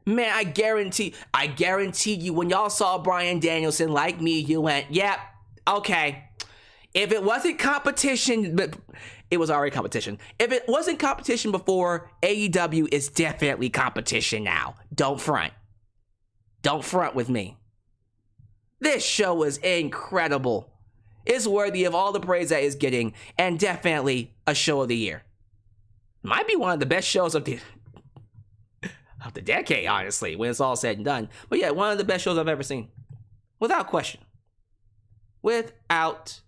[SPEAKER 1] Man, I guarantee you when y'all saw Bryan Danielson, like me, you went, yep, okay. If it wasn't competition, but it was already competition. If it wasn't competition before, AEW is definitely competition now. Don't front. Don't front with me. This show was incredible. It's worthy of all the praise that it's getting, and definitely a show of the year. Might be one of the best shows of the decade, honestly, when it's all said and done. But yeah, one of the best shows I've ever seen. Without question. Without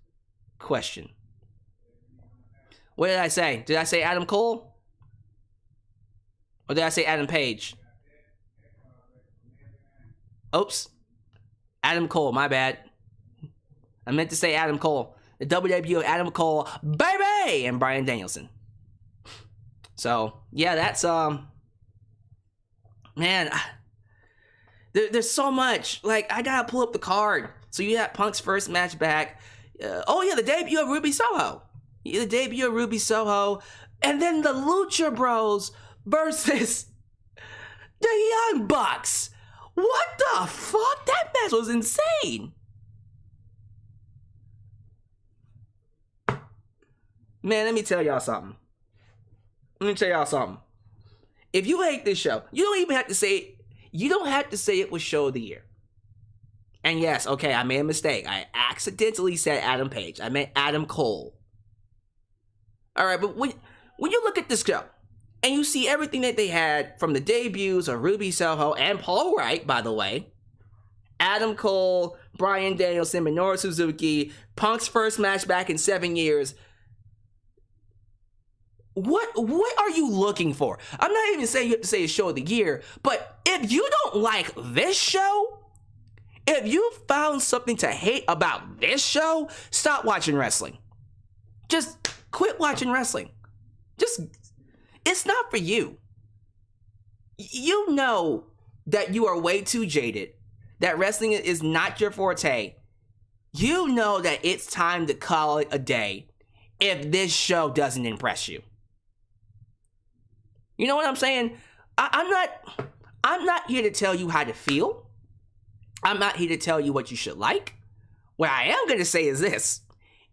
[SPEAKER 1] question. What did I say? Did I say Adam Cole? Or did I say Adam Page? Oops. Adam Cole, my bad. I meant to say Adam Cole. The WWE of Adam Cole, baby! And Bryan Danielson. So, yeah, that's, man, there's so much. Like, I gotta pull up the card. So you had Punk's first match back. The debut of Ruby Soho. The debut of Ruby Soho. And then the Lucha Bros versus the Young Bucks. What the fuck? That match was insane. Man, let me tell y'all something. If you hate this show, you don't even have to say it. You don't have to say it was show of the year. And yes, okay, I made a mistake. I accidentally said Adam Page. I meant Adam Cole. All right, but when you look at this show, and you see everything that they had from the debuts of Ruby Soho and Paul Wright, by the way, Adam Cole, Bryan Danielson, Minoru Suzuki, Punk's first match back in 7 years. What are you looking for? I'm not even saying you have to say a show of the year, but if you don't like this show, if you found something to hate about this show, stop watching wrestling. Just quit watching wrestling. It's not for you. You know that you are way too jaded, that wrestling is not your forte. You know that it's time to call it a day if this show doesn't impress you. You know what I'm saying? I'm not here to tell you how to feel. I'm not here to tell you what you should like. What I am going to say is this.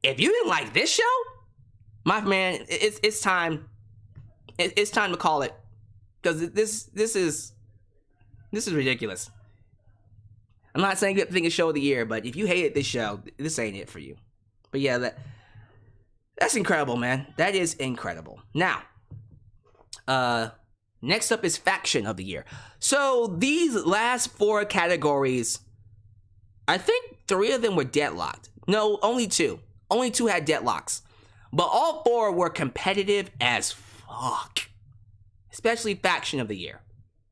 [SPEAKER 1] If you didn't like this show, my man, it's time. It's time to call it. Because this is This is ridiculous. I'm not saying good thing is show of the year, but if you hated this show, this ain't it for you. But yeah, that's incredible, man. That is incredible. Now, next up is faction of the year. So these last 4 categories, I think 3 of them were deadlocked. No, only 2. Only 2 had deadlocks. But all 4 were competitive as fuck. Especially faction of the year.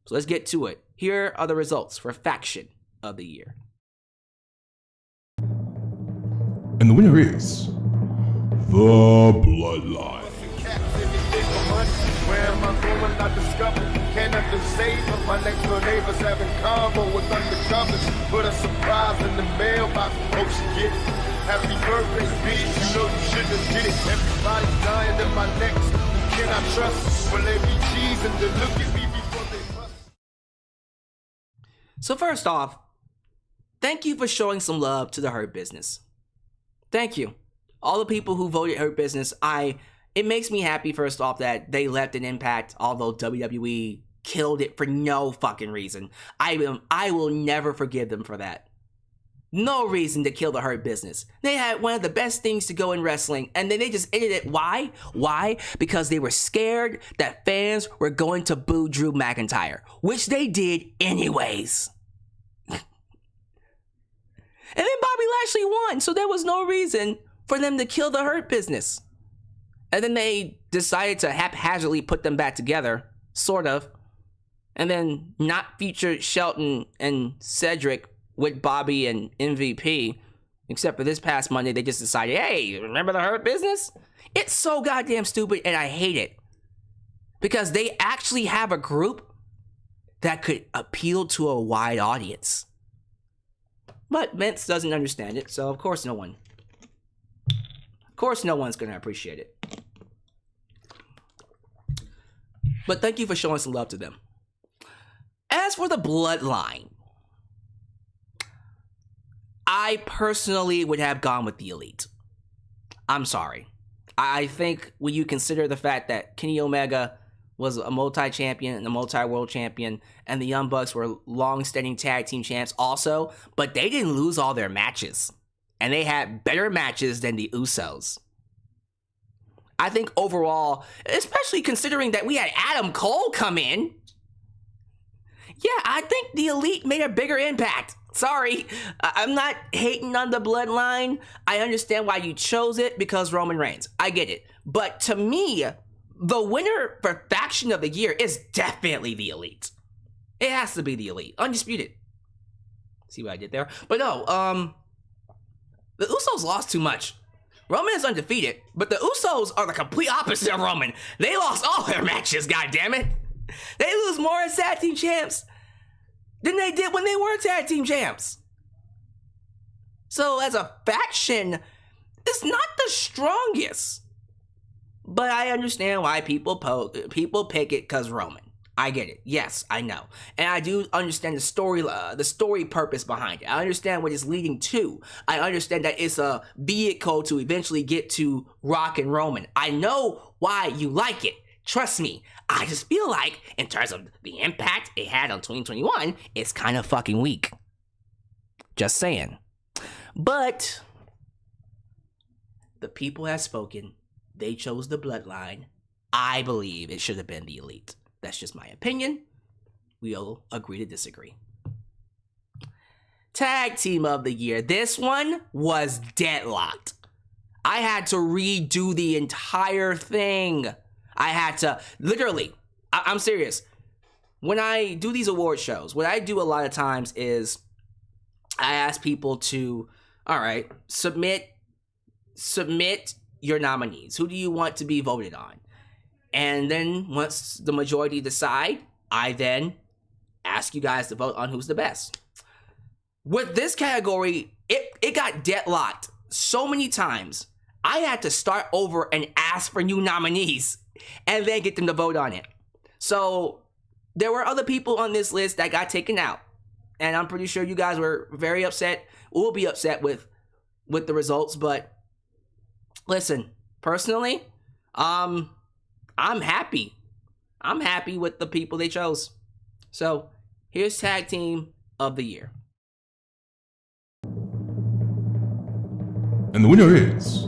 [SPEAKER 1] So let's get to it. Here are the results for faction of the year.
[SPEAKER 4] And the winner is The Bloodline.
[SPEAKER 7] Where am I going? I discover. Can't understand but my next door neighbors having combo with undercovers. Put a surprise in the mailbox. Hope she get it. Happy birthday, bitch. You know you shouldn't get it. Everybody's dying in my next. Who can I trust? Will they be cheese and then look at me before they bust?
[SPEAKER 1] So first off, thank you for showing some love to the Hurt Business. Thank you. All the people who voted Hurt Business, it makes me happy first off that they left an impact, although WWE killed it for no fucking reason. I will never forgive them for that. No reason to kill the Hurt Business. They had one of the best things to go in wrestling, and then they just ended it. Why? Why? Because they were scared that fans were going to boo Drew McIntyre, which they did anyways. And then Bobby Lashley won, so there was no reason for them to kill the Hurt Business. And then they decided to haphazardly put them back together, sort of, and then not feature Shelton and Cedric with Bobby and MVP, except for this past Monday, they just decided, hey, remember the Hurt Business? It's so goddamn stupid, and I hate it. Because they actually have a group that could appeal to a wide audience. But Vince doesn't understand it, so of course no one's going to appreciate it. But thank you for showing some love to them. As for the Bloodline, I personally would have gone with the Elite. I'm sorry. I think when you consider the fact that Kenny Omega was a multi-champion and a multi-world champion, and the Young Bucks were long-standing tag team champs also, but they didn't lose all their matches. And they had better matches than the Usos. I think overall, especially considering that we had Adam Cole come in, yeah, I think the Elite made a bigger impact. Sorry, I'm not hating on the Bloodline. I understand why you chose it, because Roman Reigns. I get it. But to me, the winner for faction of the year is definitely the Elite. It has to be the Elite. Undisputed. See what I did there? But no, the Usos lost too much. Roman is undefeated, but the Usos are the complete opposite of Roman. They lost all their matches, goddammit. They lose more as tag team champs than they did when they were tag team champs. So as a faction, it's not the strongest. But I understand why people pick it because Roman. I get it. Yes, I know. And I do understand the story purpose behind it. I understand what it's leading to. I understand that it's a vehicle to eventually get to Rock and Roman. I know why you like it. Trust me. I just feel like, in terms of the impact it had on 2021, it's kind of fucking weak. Just saying. But the people have spoken. They chose the Bloodline. I believe it should have been the Elite. That's just my opinion. We'll agree to disagree. Tag Team of the Year. This one was deadlocked. I had to redo the entire thing. I had to, literally, I'm serious. When I do these award shows, what I do a lot of times is I ask people to, all right, submit your nominees. Who do you want to be voted on? And then once the majority decide, I then ask you guys to vote on who's the best. With this category, it got deadlocked so many times. I had to start over and ask for new nominees and then get them to vote on it. So there were other people on this list that got taken out. And I'm pretty sure you guys were very upset, will be upset with the results. But listen, personally, I'm happy. I'm happy with the people they chose. So Here's Tag Team of the Year.
[SPEAKER 4] And the winner is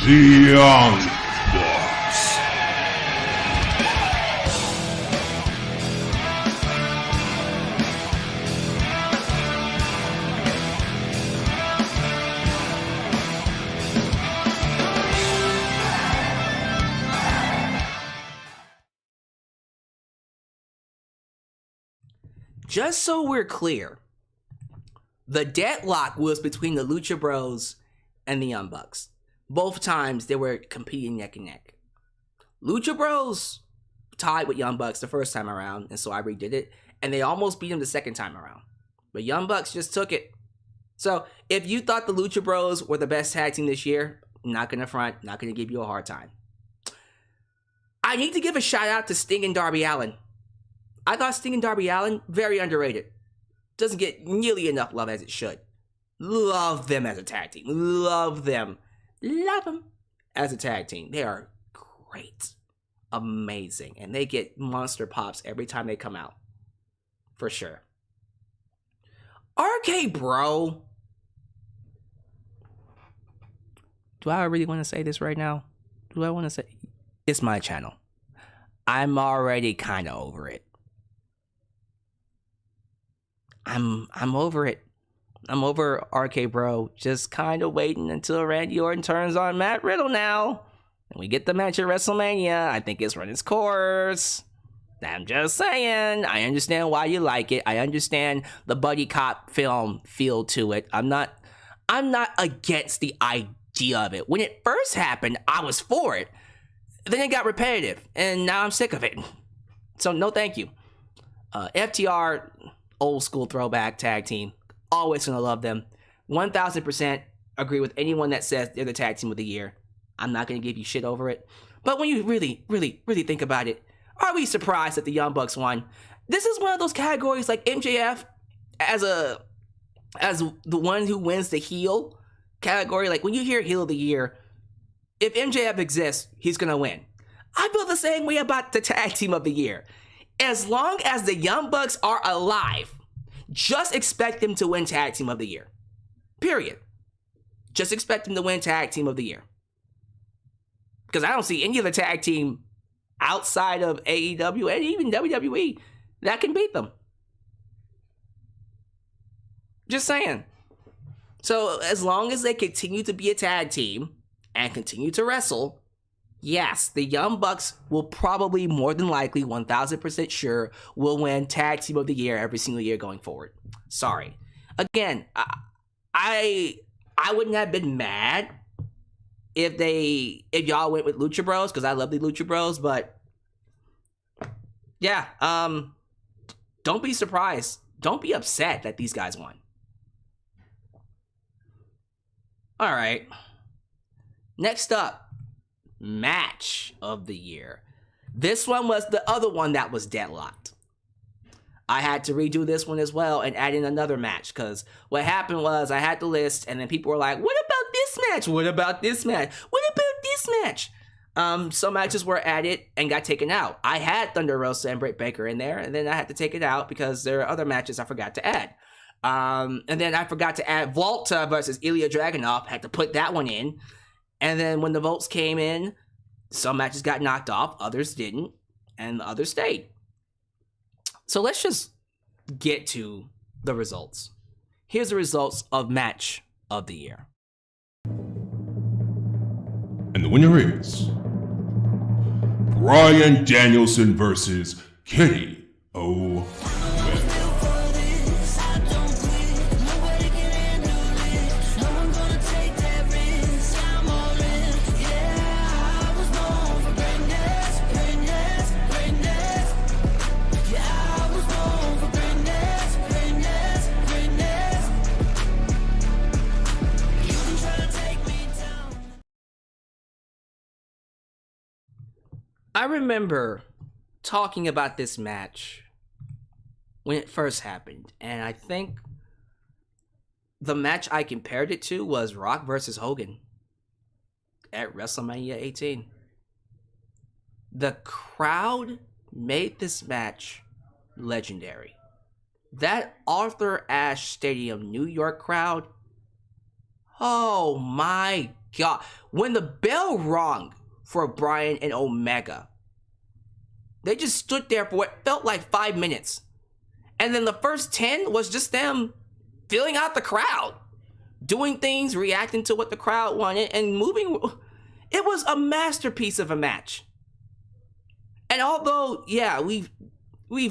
[SPEAKER 4] the Young Bucks.
[SPEAKER 1] Just so we're clear, the deadlock was between the Lucha Bros and the Young Bucks. Both times they were competing neck and neck. Lucha Bros tied with Young Bucks the first time around, and so I redid it, and they almost beat them the second time around. But Young Bucks just took it. So if you thought the Lucha Bros were the best tag team this year, not gonna front, not gonna give you a hard time. I need to give a shout out to Sting and Darby Allin. I thought Sting and Darby Allin, very underrated. Doesn't get nearly enough love as it should. Love them as a tag team. Love them. Love them as a tag team. They are great. Amazing. And they get monster pops every time they come out. For sure. RK Bro. Do I really want to say this right now? Do I want to say... It's my channel. I'm already kind of over it. I'm over it. I'm over RK Bro. Just kind of waiting until Randy Orton turns on Matt Riddle now. And we get the match at WrestleMania. I think it's run its course. I'm just saying. I understand why you like it. I understand the buddy cop film feel to it. I'm not against the idea of it. When it first happened, I was for it. Then it got repetitive, and now I'm sick of it. So no thank you. FTR... old school throwback tag team. Always gonna love them. 1000% agree with anyone that says they're the tag team of the year. I'm not gonna give you shit over it. But when you really think about it, are we surprised that the Young Bucks won? This is one of those categories like MJF as the one who wins the heel category. Like when you hear heel of the year, if MJF exists, he's gonna win. I feel the same way about the tag team of the year. As long as the Young Bucks are alive, just expect them to win Tag Team of the Year. Period. Just expect them to win Tag Team of the Year. Because I don't see any other tag team outside of AEW and even WWE that can beat them. Just saying. So as long as they continue to be a tag team and continue to wrestle, yes, the Young Bucks will probably, more than likely, 1000% sure, will win Tag Team of the Year every single year going forward. Sorry. Again, I wouldn't have been mad if y'all went with Lucha Bros, because I love the Lucha Bros, but yeah, don't be surprised. Don't be upset that these guys won. All right. Next up. Match of the year. This one was the other one that was deadlocked. I had to redo this one as well and add in another match because what happened was I had the list and then people were like, what about this match? What about this match? What about this match? Some matches were added and got taken out. I had Thunder Rosa and Britt Baker in there and then I had to take it out because there are other matches I forgot to add. And then I forgot to add Volta versus Ilya Dragunov. Had to put that one in. And then when the votes came in, some matches got knocked off, others didn't, and the others stayed. So let's just get to the results. Here's the results of Match of the Year.
[SPEAKER 4] And the winner is Bryan Danielson versus Kenny Omega.
[SPEAKER 1] I remember talking about this match when it first happened, and I think the match I compared it to was Rock versus Hogan at WrestleMania 18. The crowd made this match legendary. That Arthur Ashe Stadium, New York crowd, oh my god. When the bell rung for Bryan and Omega, they just stood there for what felt like 5 minutes. And then the first 10 was just them filling out the crowd, doing things, reacting to what the crowd wanted, and moving. It was a masterpiece of a match. And although, yeah, we've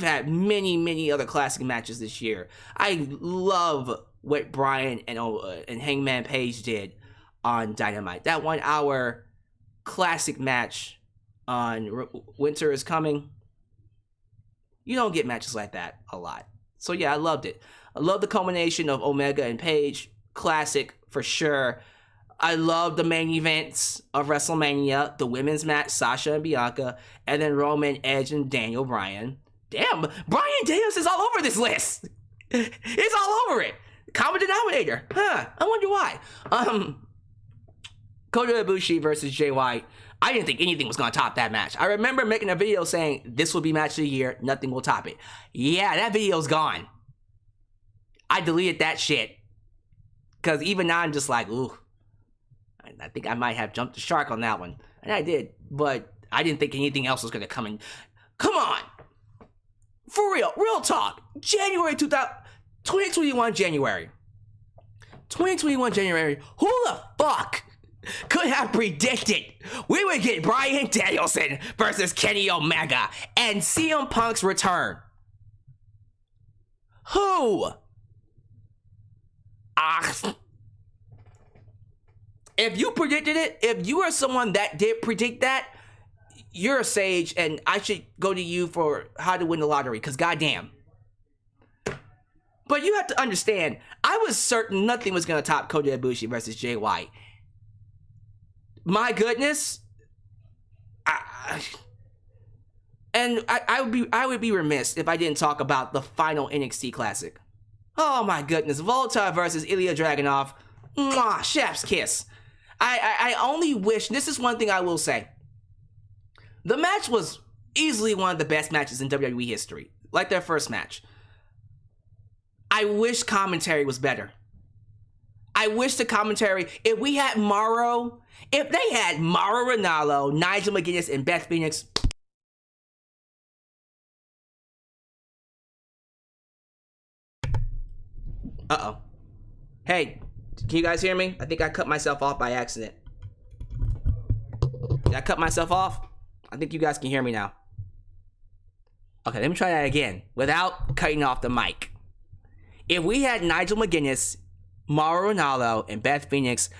[SPEAKER 1] had many other classic matches this year, I love what Bryan and Hangman Page did on Dynamite. That 1 hour classic match on Winter is Coming. You don't get matches like that a lot. So yeah, I loved it. I love the culmination of Omega and Page. Classic for sure. I love the main events of WrestleMania, the women's match, Sasha and Bianca, and then Roman, Edge, and Daniel Bryan. Damn, Bryan Daniels is all over this list. It's all over it. Common denominator. Huh, I wonder why. Kota Ibushi versus Jay White. I didn't think anything was going to top that match. I remember making a video saying, this will be match of the year, nothing will top it. Yeah, that video's gone. I deleted that shit. Because even now I'm just like, ooh. I think I might have jumped the shark on that one. And I did. But I didn't think anything else was going to come in. Come on. For real. Real talk. January 2021 January. 2021 January. Who the fuck could have predicted we would get Bryan Danielson versus Kenny Omega and CM Punk's return? Who? If you predicted it, if you are someone that did predict that, you're a sage, and I should go to you for how to win the lottery, because goddamn. But you have to understand, I was certain nothing was going to top Kota Ibushi versus Jay White. My goodness. I would be remiss if I didn't talk about the final NXT Classic. Oh my goodness. Volta versus Ilya Dragunov. Mwah, chef's kiss. I only wish, this is one thing I will say. The match was easily one of the best matches in WWE history. Like their first match. I wish commentary was better. I wish the commentary, if they had Mauro Ranallo, Nigel McGuinness, and Beth Phoenix. Uh-oh. Hey, can you guys hear me? I think I cut myself off by accident. Did I cut myself off? I think you guys can hear me now. Okay, let me try that again without cutting off the mic. If we had Nigel McGuinness, Mauro Ranallo, and Beth Phoenix,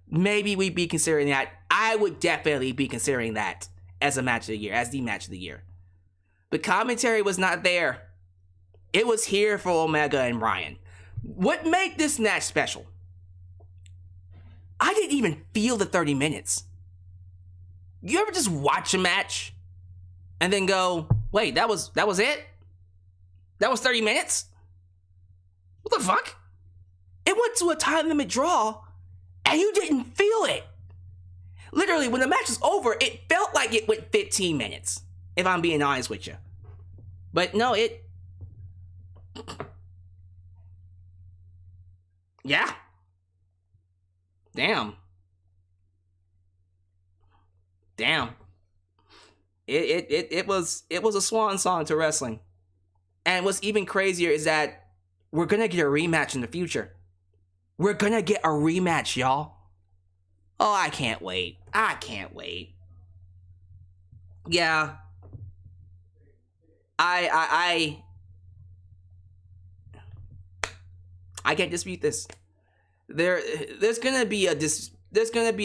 [SPEAKER 1] maybe we'd be considering that. I would definitely be considering that as a match of the year, as the match of the year. The commentary was not there. It was here for Omega and Bryan. What made this match special? I didn't even feel the 30 minutes. You ever just watch a match and then go, wait, that was it? That was 30 minutes? What the fuck? It went to a time limit draw and you didn't feel it. Literally, when the match was over, it felt like it went 15 minutes, if I'm being honest with you. But no, yeah. Damn. It was a swan song to wrestling. And what's even crazier is that we're gonna get a rematch in the future. We're gonna get a rematch, y'all. Oh, I can't wait. Yeah. I can't dispute this. There's gonna be a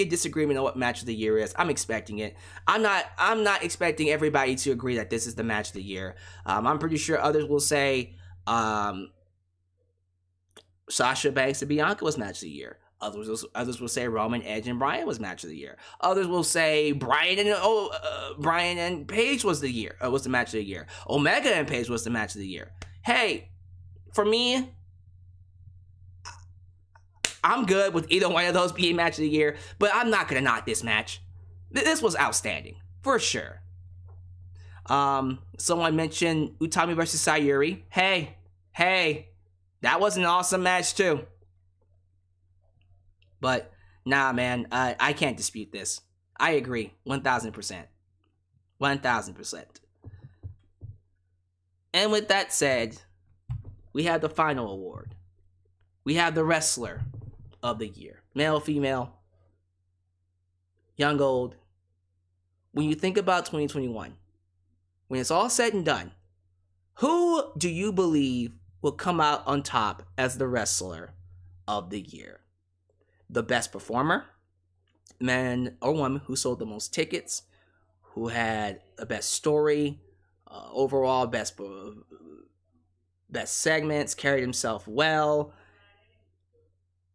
[SPEAKER 1] disagreement on what match of the year is. I'm expecting it. I'm not expecting everybody to agree that this is the match of the year. I'm pretty sure others will say Sasha Banks and Bianca was match of the year. Others will say Roman, Edge, and Bryan was match of the year. Others will say Bryan and Paige was the match of the year. Omega and Paige was the match of the year. Hey, for me, I'm good with either one of those being match of the year, but I'm not gonna knock this match. This was outstanding, for sure. Someone mentioned Utami versus Sayuri. Hey, that was an awesome match too. But nah, man, I can't dispute this. I agree, 1000%. 1000%. And with that said, we have the final award. We have the Wrestler of the Year. Male, female, young, old. When you think about 2021, when it's all said and done, who do you believe will come out on top as the Wrestler of the Year? The best performer, man or woman who sold the most tickets, who had the best story, overall best segments, carried himself well.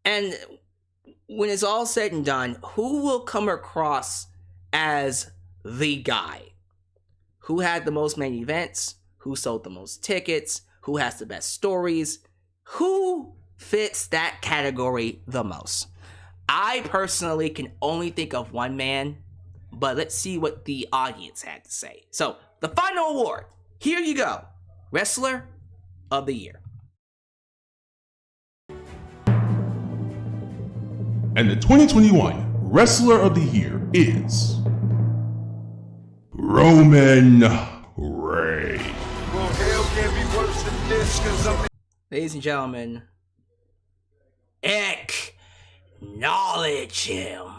[SPEAKER 1] And when it's all said and done, who will come across as the guy? Who had the most main events? Who sold the most tickets? Who has the best stories? Who fits that category the most? I personally can only think of one man, but let's see what the audience had to say. So, the final award. Here you go. Wrestler of the Year.
[SPEAKER 4] And the 2021 Wrestler of the Year is Roman Reigns.
[SPEAKER 7] Well, hell can't be worse than this, cause I'm
[SPEAKER 1] Ladies and gentlemen, acknowledge him.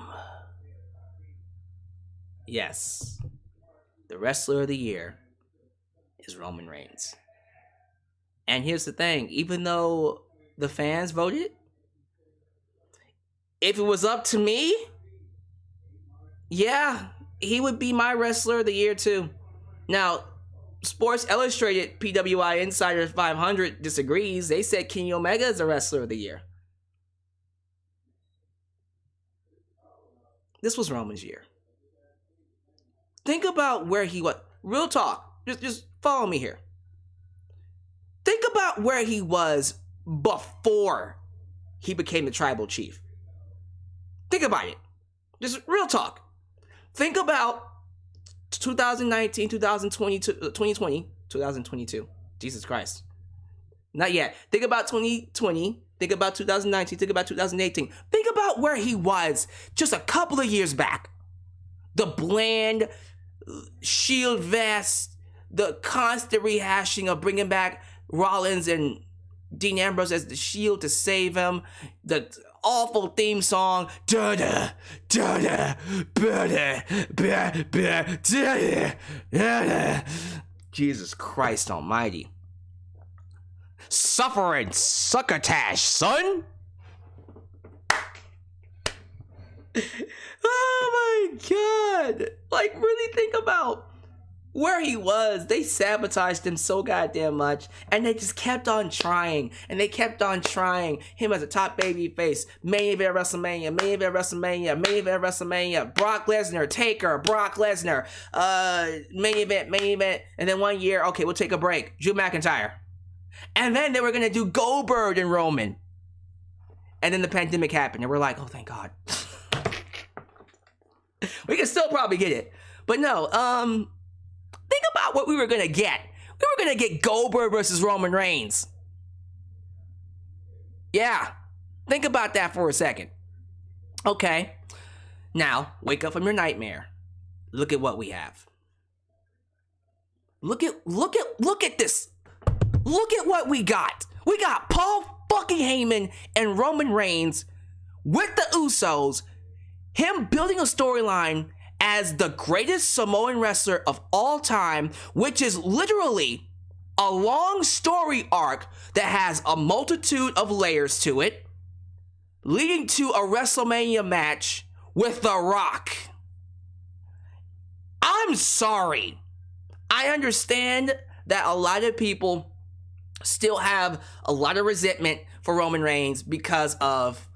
[SPEAKER 1] Yes, the Wrestler of the Year is Roman Reigns. And here's the thing, even though the fans voted, if it was up to me, yeah, he would be my Wrestler of the Year too. Now, Sports Illustrated PWI Insider 500 disagrees. They said Kenny Omega is the Wrestler of the Year. This was Roman's year. Think about where he was. Real talk. Just follow me here. Think about where he was before he became the tribal chief. Think about it. Just real talk. Think about 2019, 2022. Jesus Christ. Not yet. Think about 2020. Think about 2019. Think about 2018. Think about where he was just a couple of years back. The bland Shield vest, the constant rehashing of bringing back Rollins and Dean Ambrose as the Shield to save him, the awful theme song, da-da, da-da, ba-da, ba-ba, da-da, da-da. Jesus Christ almighty. Suffering succotash, son. Oh my god. Like, really think about where he was. They sabotaged him so goddamn much, and they just kept on trying, and they kept on trying him as a top babyface. Main event WrestleMania, main event WrestleMania, main event WrestleMania, Brock Lesnar, Taker, Brock Lesnar, main event, and then 1 year, okay, we'll take a break, Drew McIntyre. And then they were gonna do Goldberg and Roman. And then the pandemic happened, and we're like, oh, thank God. We can still probably get it. But no, think about what we were gonna get. We were gonna get Goldberg versus Roman Reigns. Yeah, think about that for a second. Okay, now wake up from your nightmare. Look at what we have. Look at this. Look at what we got. We got Paul fucking Heyman and Roman Reigns with the Usos. Him building a storyline as the greatest Samoan wrestler of all time, which is literally a long story arc that has a multitude of layers to it, leading to a WrestleMania match with The Rock. I'm sorry. I understand that a lot of people still have a lot of resentment for Roman Reigns because of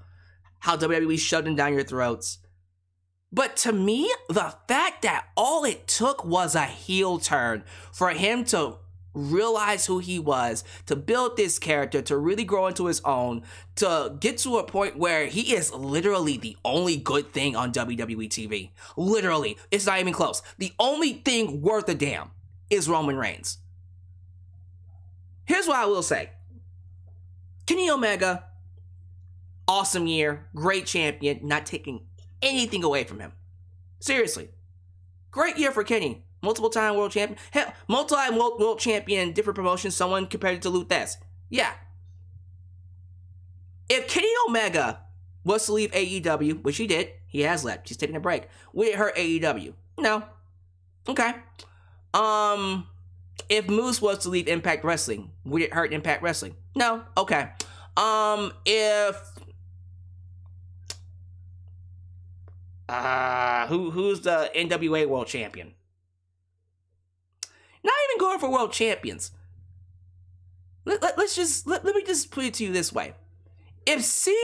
[SPEAKER 1] how WWE shoved him down your throats. But to me, the fact that all it took was a heel turn for him to realize who he was, to build this character, to really grow into his own, to get to a point where he is literally the only good thing on WWE TV. Literally. It's not even close. The only thing worth a damn. is Roman Reigns. Here's what I will say. Kenny Omega, awesome year, great champion, not taking anything away from him. Seriously. Great year for Kenny. Multiple-time world champion. Hell, multi-world champion in different promotions, someone compared to Luthez. Yeah. If Kenny Omega was to leave AEW, which he did, he has left, he's taking a break, would it hurt AEW? No. Okay. If Moose was to leave Impact Wrestling, would it hurt Impact Wrestling? No. Okay. Who's the NWA World Champion? Not even going for world champions. Let me just put it to you this way. If